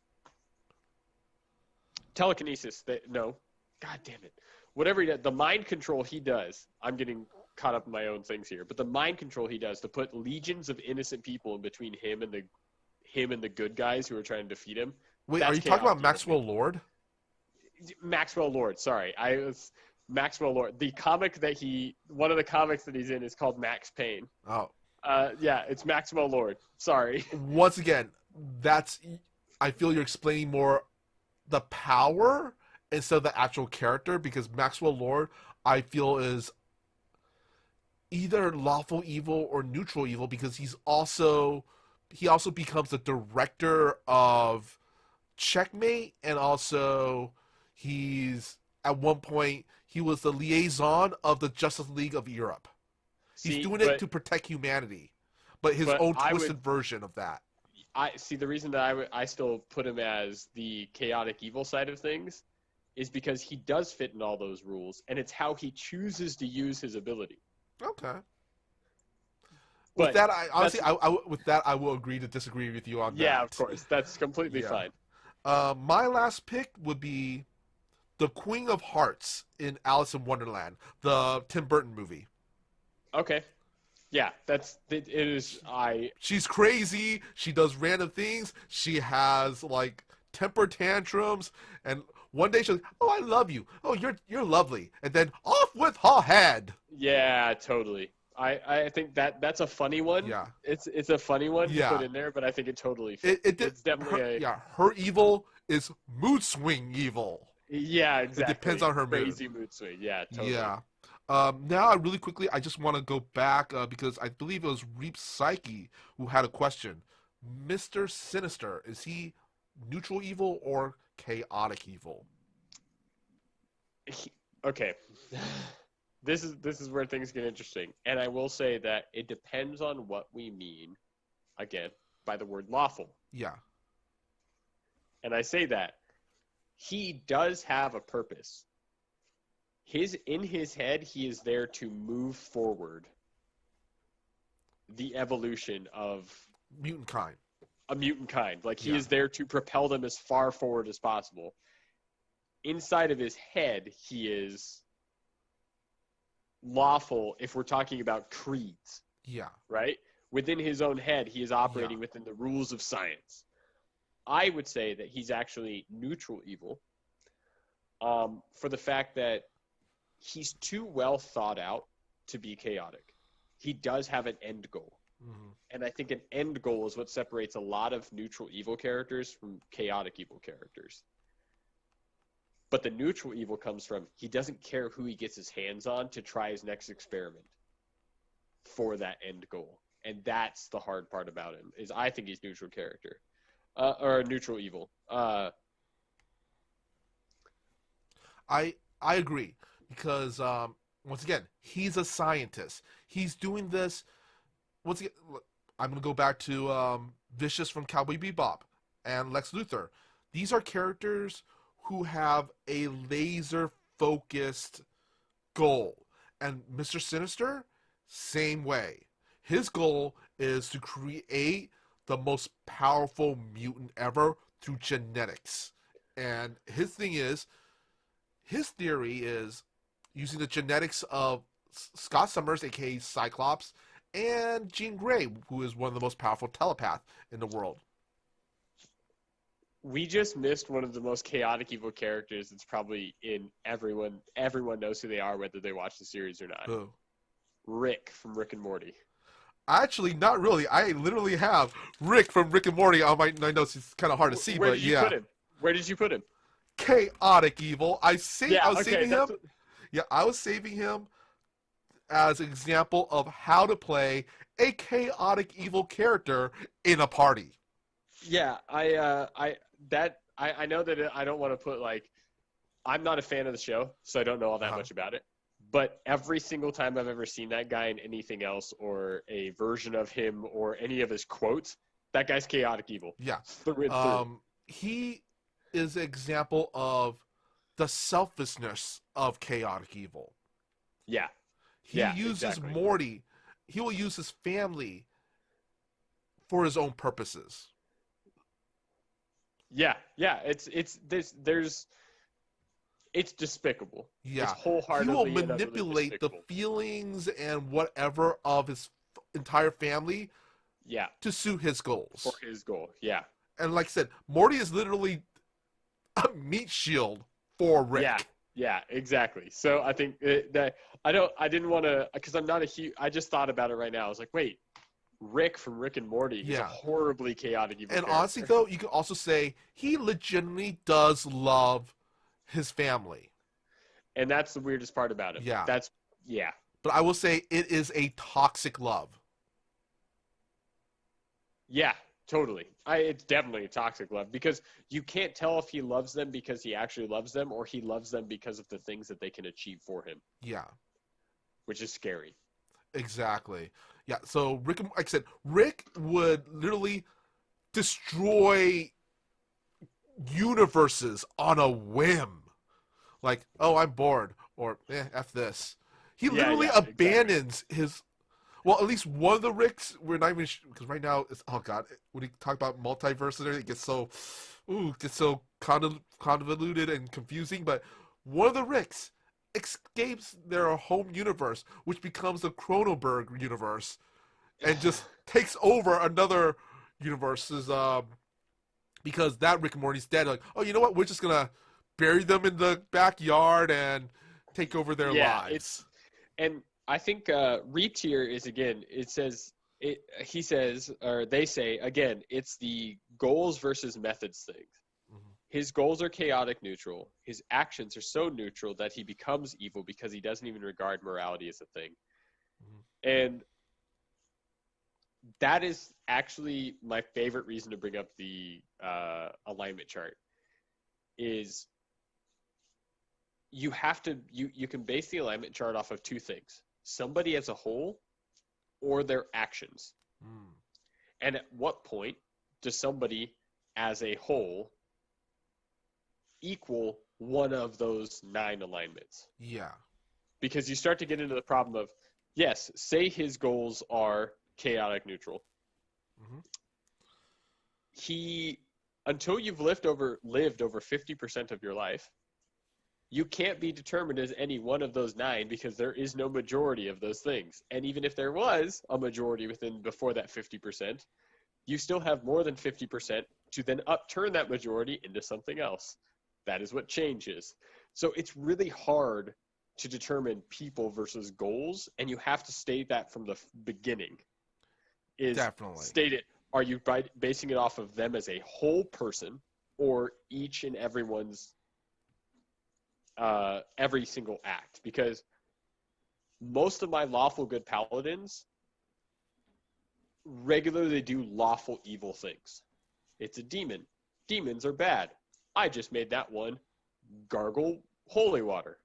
Telekinesis. No. God damn it. Whatever he does, the mind control he does. I'm getting caught up in my own things here, but the mind control he does to put legions of innocent people in between him and the good guys who are trying to defeat him. Wait, are you talking about Maxwell Lord? Maxwell Lord. Sorry, I was Maxwell Lord. One of the comics that he's in is called Max Payne. Oh. Yeah, it's Maxwell Lord. Sorry. Once again, I feel you're explaining more the power instead of the actual character, because Maxwell Lord, I feel, is either lawful evil or neutral evil, because he also becomes the director of Checkmate, and also at one point he was the liaison of the Justice League of Europe. He's doing it to protect humanity, but his own twisted version of that. I see. The reason that I still put him as the chaotic evil side of things is because he does fit in all those rules, and it's how he chooses to use his ability. Okay. But with that, I will agree to disagree with you on that. Yeah, of course. That's completely fine. My last pick would be the Queen of Hearts in Alice in Wonderland, the Tim Burton movie. Okay. Yeah, it is. She's crazy. She does random things. She has like temper tantrums, and one day she's like, "Oh, I love you. Oh, you're lovely," and then off with her head. Yeah, totally. I think that's a funny one. Yeah, it's a funny one to put in there, but I think it totally fits. It's definitely her evil is mood swing evil. Yeah, exactly. It depends on her crazy mood swing. Yeah, totally. Yeah. Now, really quickly, I just want to go back because I believe it was Reap Psyche who had a question. Mr. Sinister, is he neutral evil or chaotic evil? Okay. This is where things get interesting. And I will say that it depends on what we mean, again, by the word lawful. Yeah. And I say that he does have a purpose. In his head, he is there to move forward the evolution of mutant kind. A mutant kind. Like he is there to propel them as far forward as possible. Inside of his head, he is lawful if we're talking about creeds. Yeah. Right? Within his own head, he is operating within the rules of science. I would say that he's actually neutral evil, for the fact that he's too well thought out to be chaotic. He does have an end goal. Mm-hmm. And I think an end goal is what separates a lot of neutral evil characters from chaotic evil characters. But the neutral evil comes from he doesn't care who he gets his hands on to try his next experiment for that end goal. And that's the hard part about him, is I think he's neutral character. Or neutral evil. I agree because once again, he's a scientist. He's doing this. Once again, I'm gonna go back to Vicious from Cowboy Bebop and Lex Luthor. These are characters who have a laser focused goal, and Mr. Sinister, same way. His goal is to create the most powerful mutant ever through genetics, and his theory is using the genetics of Scott Summers, aka Cyclops, and Jean Grey, who is one of the most powerful telepaths in the world. We just missed one of the most chaotic evil characters that's probably in everyone. Everyone knows who they are, whether they watch the series or not. Who? Rick from Rick and Morty. Actually, not really. I literally have Rick from Rick and Morty on my notes. It's kind of hard to see, Where but did you yeah. put him? Where did you put him? Chaotic evil. I was saving him. What... Yeah, I was saving him as an example of how to play a chaotic evil character in a party. Yeah, I know that I don't want to put like, I'm not a fan of the show, so I don't know all that much about it. But every single time I've ever seen that guy in anything else or a version of him or any of his quotes, that guy's chaotic evil. Yeah. Through and through. He is an example of the selfishness of chaotic evil. Yeah. He uses Morty. He will use his family for his own purposes. Yeah. It's despicable. Yeah. It's wholeheartedly. He will manipulate the feelings and whatever of his entire family. Yeah. To suit his goals. For his goal. Yeah. And like I said, Morty is literally a meat shield for Rick. Yeah, exactly. So I think that I didn't want to, because I'm not a huge, I just thought about it right now. I was like, wait, Rick from Rick and Morty is a horribly chaotic evil character. Honestly, though, you can also say he legitimately does love his family. And that's the weirdest part about it. Yeah. Yeah. But I will say it is a toxic love. Yeah, totally. It's definitely a toxic love, because you can't tell if he loves them because he actually loves them or he loves them because of the things that they can achieve for him. Yeah. Which is scary. Exactly. Yeah, so like I said, Rick would literally destroy universes on a whim. Like, oh, I'm bored, or F this. He literally abandons his... Well, at least one of the Ricks, we're not even... Because right now, it's... Oh, God. When you talk about multiverse and everything, it gets so convoluted and confusing. But one of the Ricks escapes their home universe, which becomes the Cronenberg universe, and just takes over another universe's... because that Rick and Morty's dead. Like, oh, you know what? We're just going to bury them in the backyard and take over their lives. And I think Reaped here is, again, he says, or they say, again, it's the goals versus methods thing. Mm-hmm. His goals are chaotic neutral. His actions are so neutral that he becomes evil because he doesn't even regard morality as a thing. Mm-hmm. And that is actually my favorite reason to bring up the alignment chart. Is you have to you can base the alignment chart off of two things: somebody as a whole or their actions. And at what point does somebody as a whole equal one of those 9 alignments? Yeah. Because you start to get into the problem of, yes, say his goals are chaotic neutral. Mm-hmm. Until you've lived over 50% of your life, you can't be determined as any one of those 9 because there is no majority of those things. And even if there was a majority before that 50%, you still have more than 50% to then upturn that majority into something else. That is what changes. So it's really hard to determine people versus goals, and you have to state that from the beginning. Is Definitely. state it. Are you basing it off of them as a whole person, or each and everyone's every single act? Because most of my lawful good paladins regularly do lawful evil things. It's a demon. Demons are bad. I just made that one gargle holy water.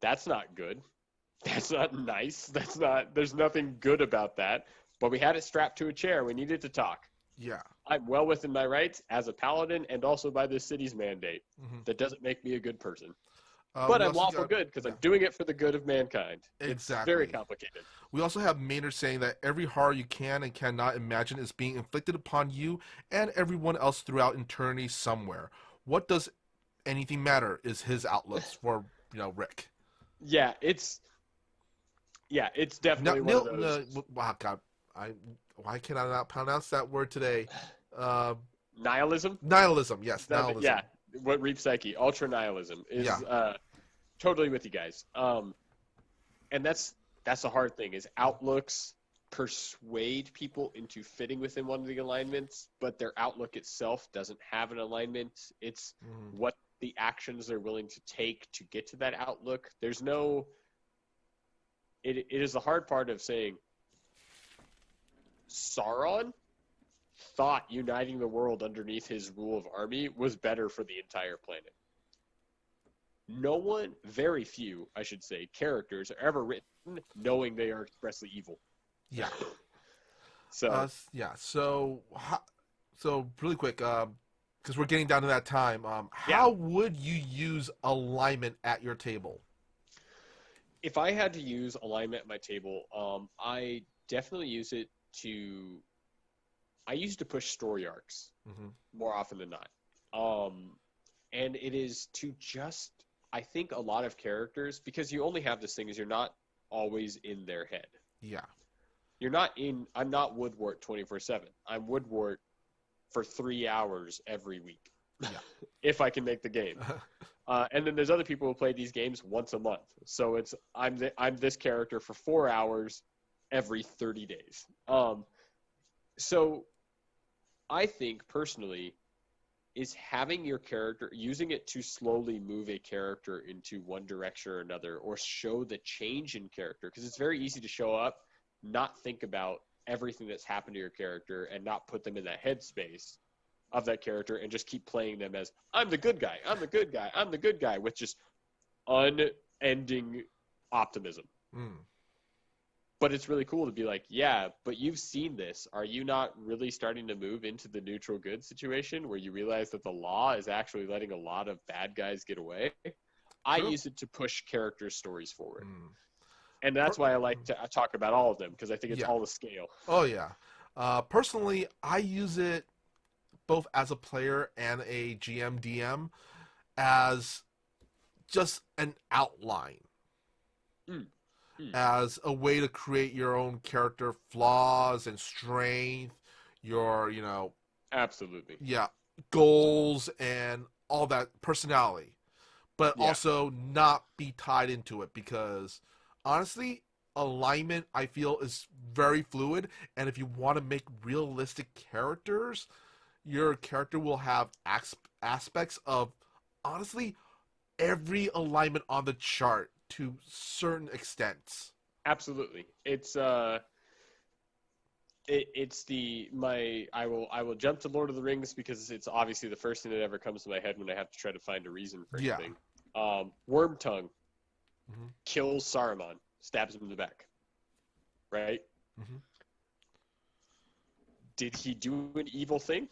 That's not good. That's not nice. There's nothing good about that. But we had it strapped to a chair. We needed to talk. Yeah. I'm well within my rights as a paladin and also by this city's mandate. Mm-hmm. That doesn't make me a good person. We But I'm also lawful got, good because yeah, I'm doing it for the good of mankind. It's very exactly. complicated. We also have Maynard saying that every horror you can and cannot imagine is being inflicted upon you and everyone else throughout eternity somewhere. What does anything matter? Is his outlooks for Rick. Yeah, it's definitely one of those. Wow, God, why can I not pronounce that word today? Uh, Nihilism? Nihilism, yes, nihilism. Yeah, what Reap Psyche, ultra nihilism is totally with you guys. And that's the hard thing is outlooks persuade people into fitting within one of the alignments, but their outlook itself doesn't have an alignment. It's what the actions they're willing to take to get to that outlook. There's no. It is the hard part of saying Sauron thought uniting the world underneath his rule of army was better for the entire planet. No one, very few, I should say, characters are ever written knowing they are expressly evil. Yeah. So so really quick, because we're getting down to that time. How would you use alignment at your table? If I had to use alignment at my table, I definitely use it to. I use it to push story arcs more often than not, and it is to just. I think a lot of characters, because you only have this thing, is you're not always in their head. Yeah. I'm not Woodward 24/7. I'm Woodward for 3 hours every week. Yeah. If I can make the game. And then there's other people who play these games once a month. So it's I'm this character for 4 hours every 30 days. So I think personally is having your character, using it to slowly move a character into one direction or another, or show the change in character. Because it's very easy to show up, not think about everything that's happened to your character, and not put them in that headspace of that character, and just keep playing them as, I'm the good guy, I'm the good guy, I'm the good guy, with just unending optimism. But it's really cool to be like, yeah, but you've seen this. Are you not really starting to move into the neutral good situation where you realize that the law is actually letting a lot of bad guys get away? I use it to push character stories forward. And that's why I like to talk about all of them, because I think it's all the scale. Oh, yeah. Personally, I use it both as a player and a GM DM as just an outline. As a way to create your own character flaws and strength, your, Absolutely. Yeah, goals and all that, personality. But also not be tied into it, because honestly, alignment, I feel, is very fluid, and if you want to make realistic characters, your character will have aspects of, honestly, every alignment on the chart to certain extents. Absolutely. I will jump to Lord of the Rings because it's obviously the first thing that ever comes to my head when I have to try to find a reason for anything. Wormtongue kills Saruman, stabs him in the back. Right? Did he do an evil thing?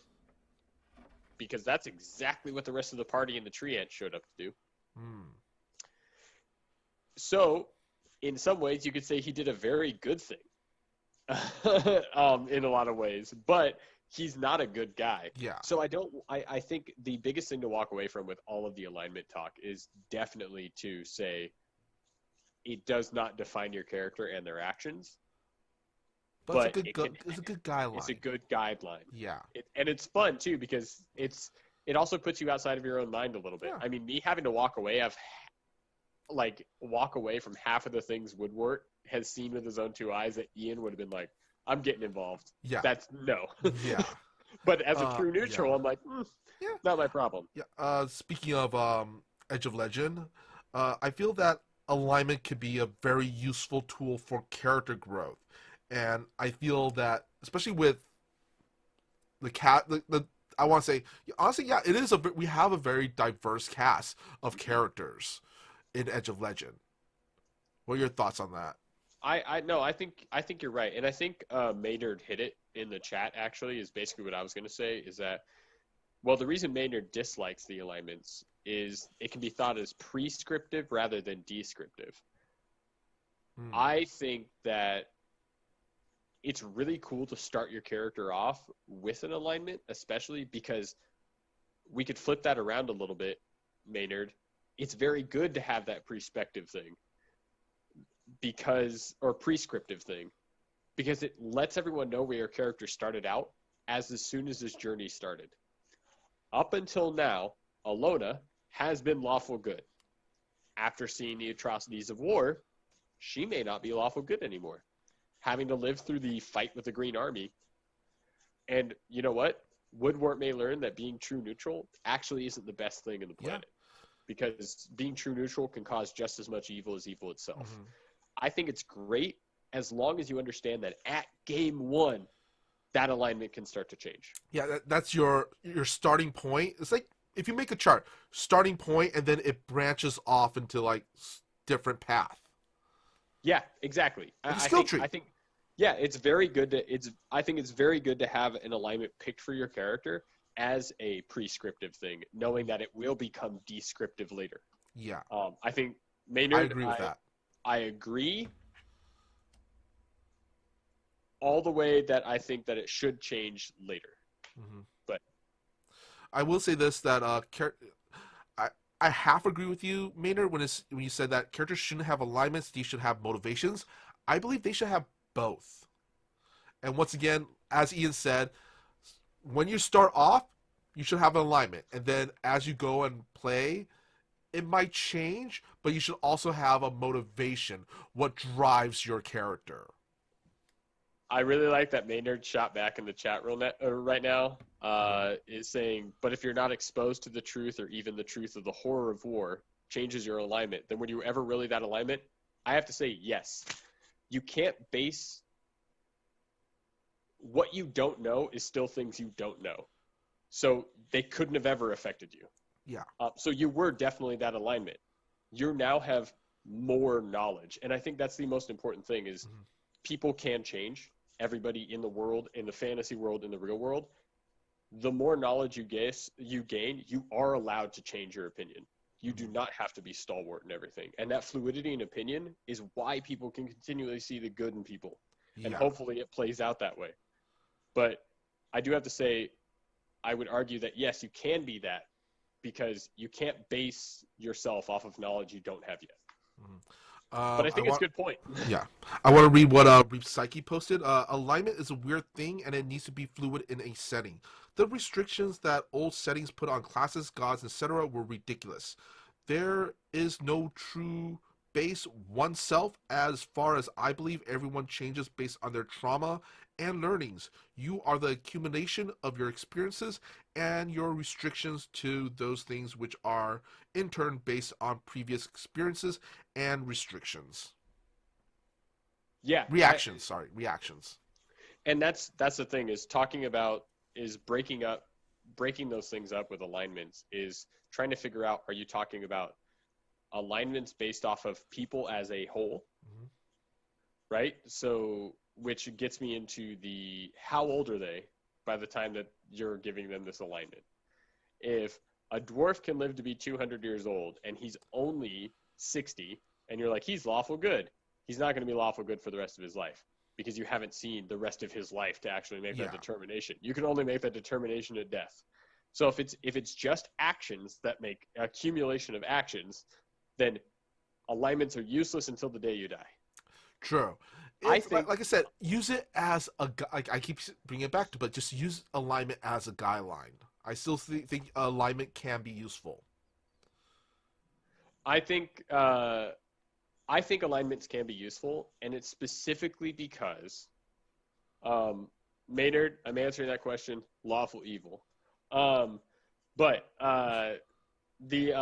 Because that's exactly what the rest of the party in the tree ant showed up to do. So, in some ways, you could say he did a very good thing. In a lot of ways, but he's not a good guy. Yeah. So I think the biggest thing to walk away from with all of the alignment talk is definitely to say it does not define your character and their actions. But but it can it's a good it's a guideline. good guideline. Yeah. And it's fun too because it also puts you outside of your own mind a little bit. Yeah. I mean, me having to walk away, walk away from half of the things Woodward has seen with his own two eyes that Ian would have been like, I'm getting involved. Yeah. That's no. Yeah. But as a true neutral, Yeah. I'm like, Yeah. not my problem. Yeah. Speaking of Edge of Legend, I feel that alignment could be a very useful tool for character growth, and I feel that especially with the I want to say honestly, yeah, it is we have a very diverse cast of characters in Edge of Legend. What are your thoughts on that? I no, I think you're right, and I think Maynard hit it in the chat. Actually, is basically what I was going to say. Is that well, the reason Maynard dislikes the alignments is it can be thought as prescriptive rather than descriptive. I think that it's really cool to start your character off with an alignment, especially because we could flip that around a little bit, Maynard. It's very good to have that perspective thing or prescriptive thing because it lets everyone know where your character started out as soon as this journey started. Up until now, Alona has been lawful good. After seeing the atrocities of war, she may not be lawful good anymore, having to live through the fight with the Green Army. And you know what? Woodward may learn that being true neutral actually isn't the best thing in the planet because being true neutral can cause just as much evil as evil itself. Mm-hmm. I think it's great as long as you understand that at game one, that alignment can start to change. Yeah, that's your starting point. It's like if you make a chart, starting point, and then it branches off into like different path. Yeah, exactly. Like a skill tree. I think, yeah, it's very good I think it's very good to have an alignment picked for your character as a prescriptive thing, knowing that it will become descriptive later. Yeah. I think Maynard. I agree with that. I agree. All the way that I think that it should change later. Mm-hmm. But I will say this that I half agree with you, Maynard, when you said that characters shouldn't have alignments, they should have motivations. I believe they should have both. And once again, as Ian said, when you start off, you should have an alignment. And then as you go and play, it might change, but you should also have a motivation, what drives your character. I really like that Maynard shot back in the chat room right now, is saying, but if you're not exposed to the truth or even the truth of the horror of war changes your alignment, then were you ever really that alignment? I have to say yes. You can't base what you don't know is still things you don't know. So they couldn't have ever affected you. Yeah. So you were definitely that alignment. You now have more knowledge. And I think that's the most important thing is people can change. Everybody in the world, in the fantasy world, in the real world, the more knowledge you gain, you are allowed to change your opinion. You do not have to be stalwart and everything. And that fluidity in opinion is why people can continually see the good in people. Yeah. And hopefully it plays out that way. But I do have to say, I would argue that, yes, you can be that because you can't base yourself off of knowledge you don't have yet. But I think it's a good point. Yeah. I want to read what Reef Psyche posted. Alignment is a weird thing, and it needs to be fluid in a setting. The restrictions that old settings put on classes, gods, etc. were ridiculous. There is no true base oneself as far as I believe everyone changes based on their trauma and learnings. You are the accumulation of your experiences and your restrictions to those things which are in turn based on previous experiences and restrictions. Yeah. Reactions. And that's the thing is breaking those things up with alignments is trying to figure out, are you talking about alignments based off of people as a whole? Mm-hmm. Right? So, which gets me into how old are they by the time that you're giving them this alignment? If a dwarf can live to be 200 years old and he's only 60 and you're like, he's lawful good, he's not going to be lawful good for the rest of his life because you haven't seen the rest of his life to actually make that determination. You can only make that determination at death. So if it's just actions that make accumulation of actions, then alignments are useless until the day you die. True. I it's think like I said, use it as like I keep bringing it back to, but just use alignment as a guideline. I still think alignment can be useful. I think alignments can be useful, and it's specifically because Maynard, I'm answering that question. Lawful evil, but the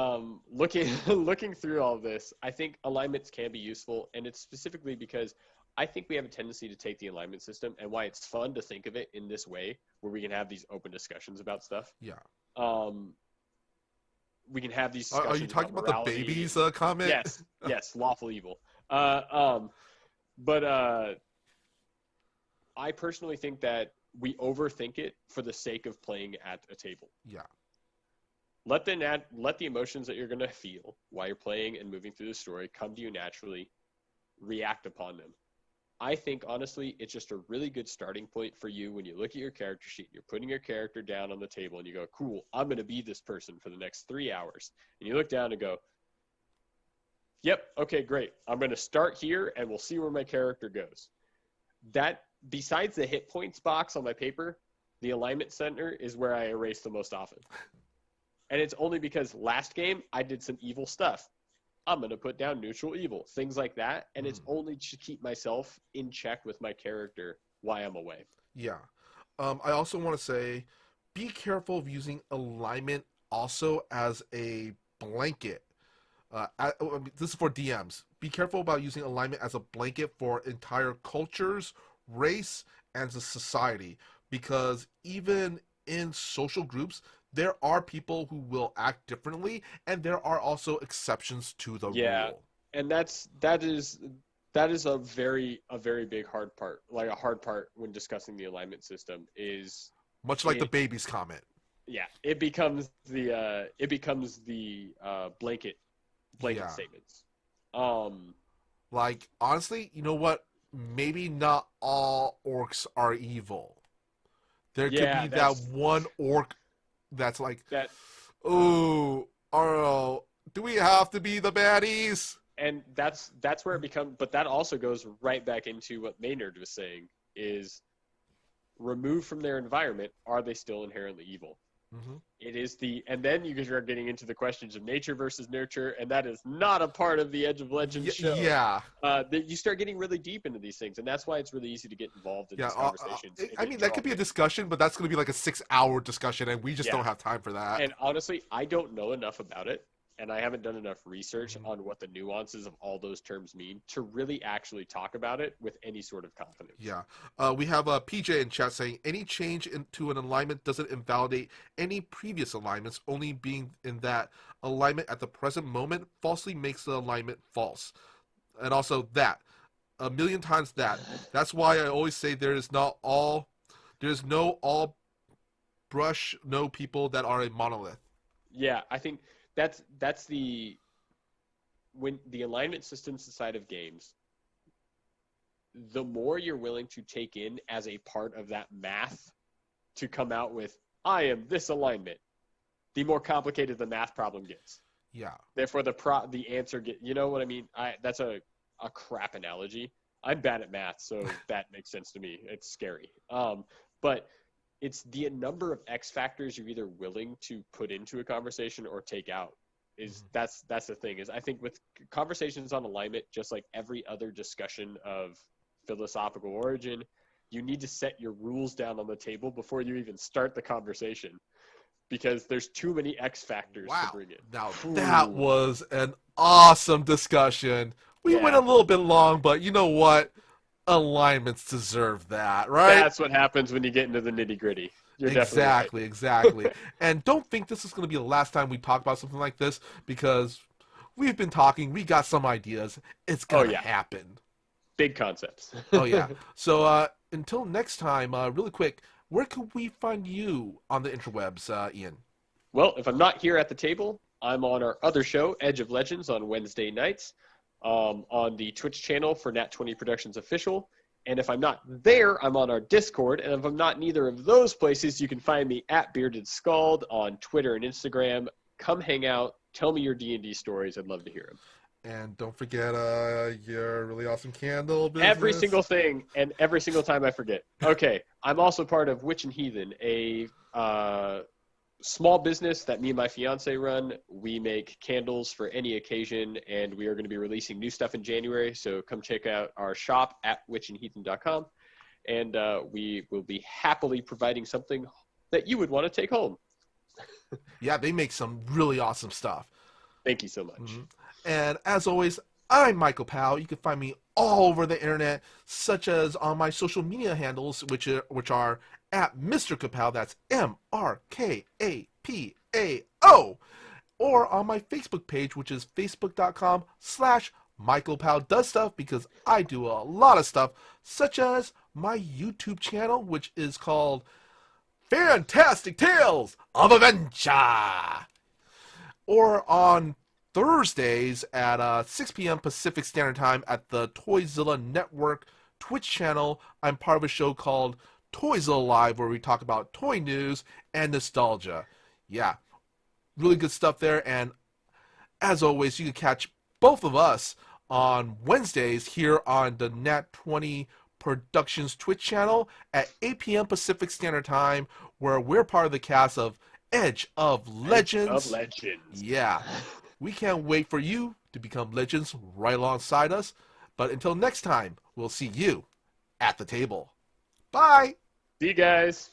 looking looking through all of this, I think alignments can be useful, and it's specifically because I think we have a tendency to take the alignment system, and why it's fun to think of it in this way, where we can have these open discussions about stuff. Yeah. Um, we can have these Are you discussions talking about about the morality. babies comment? Yes, lawful evil. But I personally think that we overthink it for the sake of playing at a table. Yeah. Let the emotions that you're going to feel while you're playing and moving through the story come to you naturally. React upon them. I think, honestly, it's just a really good starting point for you when you look at your character sheet. You're putting your character down on the table, and you go, cool, I'm going to be this person for the next 3 hours. And you look down and go, yep, okay, great. I'm going to start here, and we'll see where my character goes. That, besides the hit points box on my paper, the alignment center is where I erase the most often. And it's only because last game I did some evil stuff. I'm going to put down neutral evil, things like that. And it's only to keep myself in check with my character while I'm away. Yeah. I also want to say, be careful of using alignment also as a blanket. This is for DMs. Be careful about using alignment as a blanket for entire cultures, race, and the society. Because even in social groups, there are people who will act differently, and there are also exceptions to the rule. And that is a very big hard part. Like a hard part when discussing the alignment system is much like the babies comment. Yeah, it becomes the blanket statements. Like, honestly, you know what? Maybe not all orcs are evil. There could be that one orc that's like, oh, do we have to be the baddies? And that's where it becomes, but that also goes right back into what Maynard was saying, is removed from their environment, are they still inherently evil? Mm-hmm. It is and then you start getting into the questions of nature versus nurture, and that is not a part of the Edge of Legends show. Yeah. That you start getting really deep into these things, and that's why it's really easy to get involved in these conversations. I mean, that could be a discussion, but that's going to be like a 6-hour discussion, and we just don't have time for that. And honestly, I don't know enough about it, and I haven't done enough research on what the nuances of all those terms mean to really actually talk about it with any sort of confidence. Yeah. We have PJ in chat saying, any change into an alignment doesn't invalidate any previous alignments, only being in that alignment at the present moment falsely makes the alignment false. And also that. A million times that. That's why I always say there's no all brush, no people that are a monolith. Yeah, I think that's when the alignment systems inside of games, the more you're willing to take in as a part of that math to come out with, I am this alignment, the more complicated the math problem gets. Yeah. Therefore, the answer you know what I mean? That's a crap analogy. I'm bad at math, so that makes sense to me. It's scary. But it's the number of X factors you're either willing to put into a conversation or take out. That's the thing. Is I think with conversations on alignment, just like every other discussion of philosophical origin, you need to set your rules down on the table before you even start the conversation, because there's too many X factors to bring in. Now that was an awesome discussion. We went a little bit long, but you know what? Alignments deserve that, right? That's what happens when you get into the nitty gritty. Exactly. And don't think this is going to be the last time we talk about something like this, because we've been talking. We got some ideas. It's going to happen. Big concepts. Oh, yeah. So until next time, really quick, where can we find you on the interwebs, Ian? Well, if I'm not here at the table, I'm on our other show, Edge of Legends, on Wednesday nights, on the Twitch channel for Nat20 Productions Official. And if I'm not there, I'm on our Discord. And if I'm not in either of those places, you can find me at Bearded Scald on Twitter and Instagram. Come hang out. Tell me your D&D stories. I'd love to hear them. And don't forget your really awesome candle business. Every single thing, and every single time I forget. Okay, I'm also part of Witch and Heathen, a small business that me and my fiance run. We make candles for any occasion, and we are going to be releasing new stuff in January. So come check out our shop at witchandheathen.com, and we will be happily providing something that you would want to take home. Yeah, they make some really awesome stuff. Thank you so much. Mm-hmm. And as always, I'm Michael Powell. You can find me all over the internet, such as on my social media handles, which are at Mr. Kapow, that's MrKapao, or on my Facebook page, which is facebook.com/Michael Powell Does Stuff, because I do a lot of stuff, such as my YouTube channel, which is called Fantastic Tales of Adventure, or on Thursdays at 6 p.m. Pacific Standard Time at the Toyzilla Network Twitch channel. I'm part of a show called Toyzilla Live, where we talk about toy news and nostalgia. Yeah, really good stuff there. And as always, you can catch both of us on Wednesdays here on the Nat20 Productions Twitch channel at 8 p.m. Pacific Standard Time, where we're part of the cast of Edge of Legends. Edge of Legends. Yeah. We can't wait for you to become legends right alongside us. But until next time, we'll see you at the table. Bye! See you guys.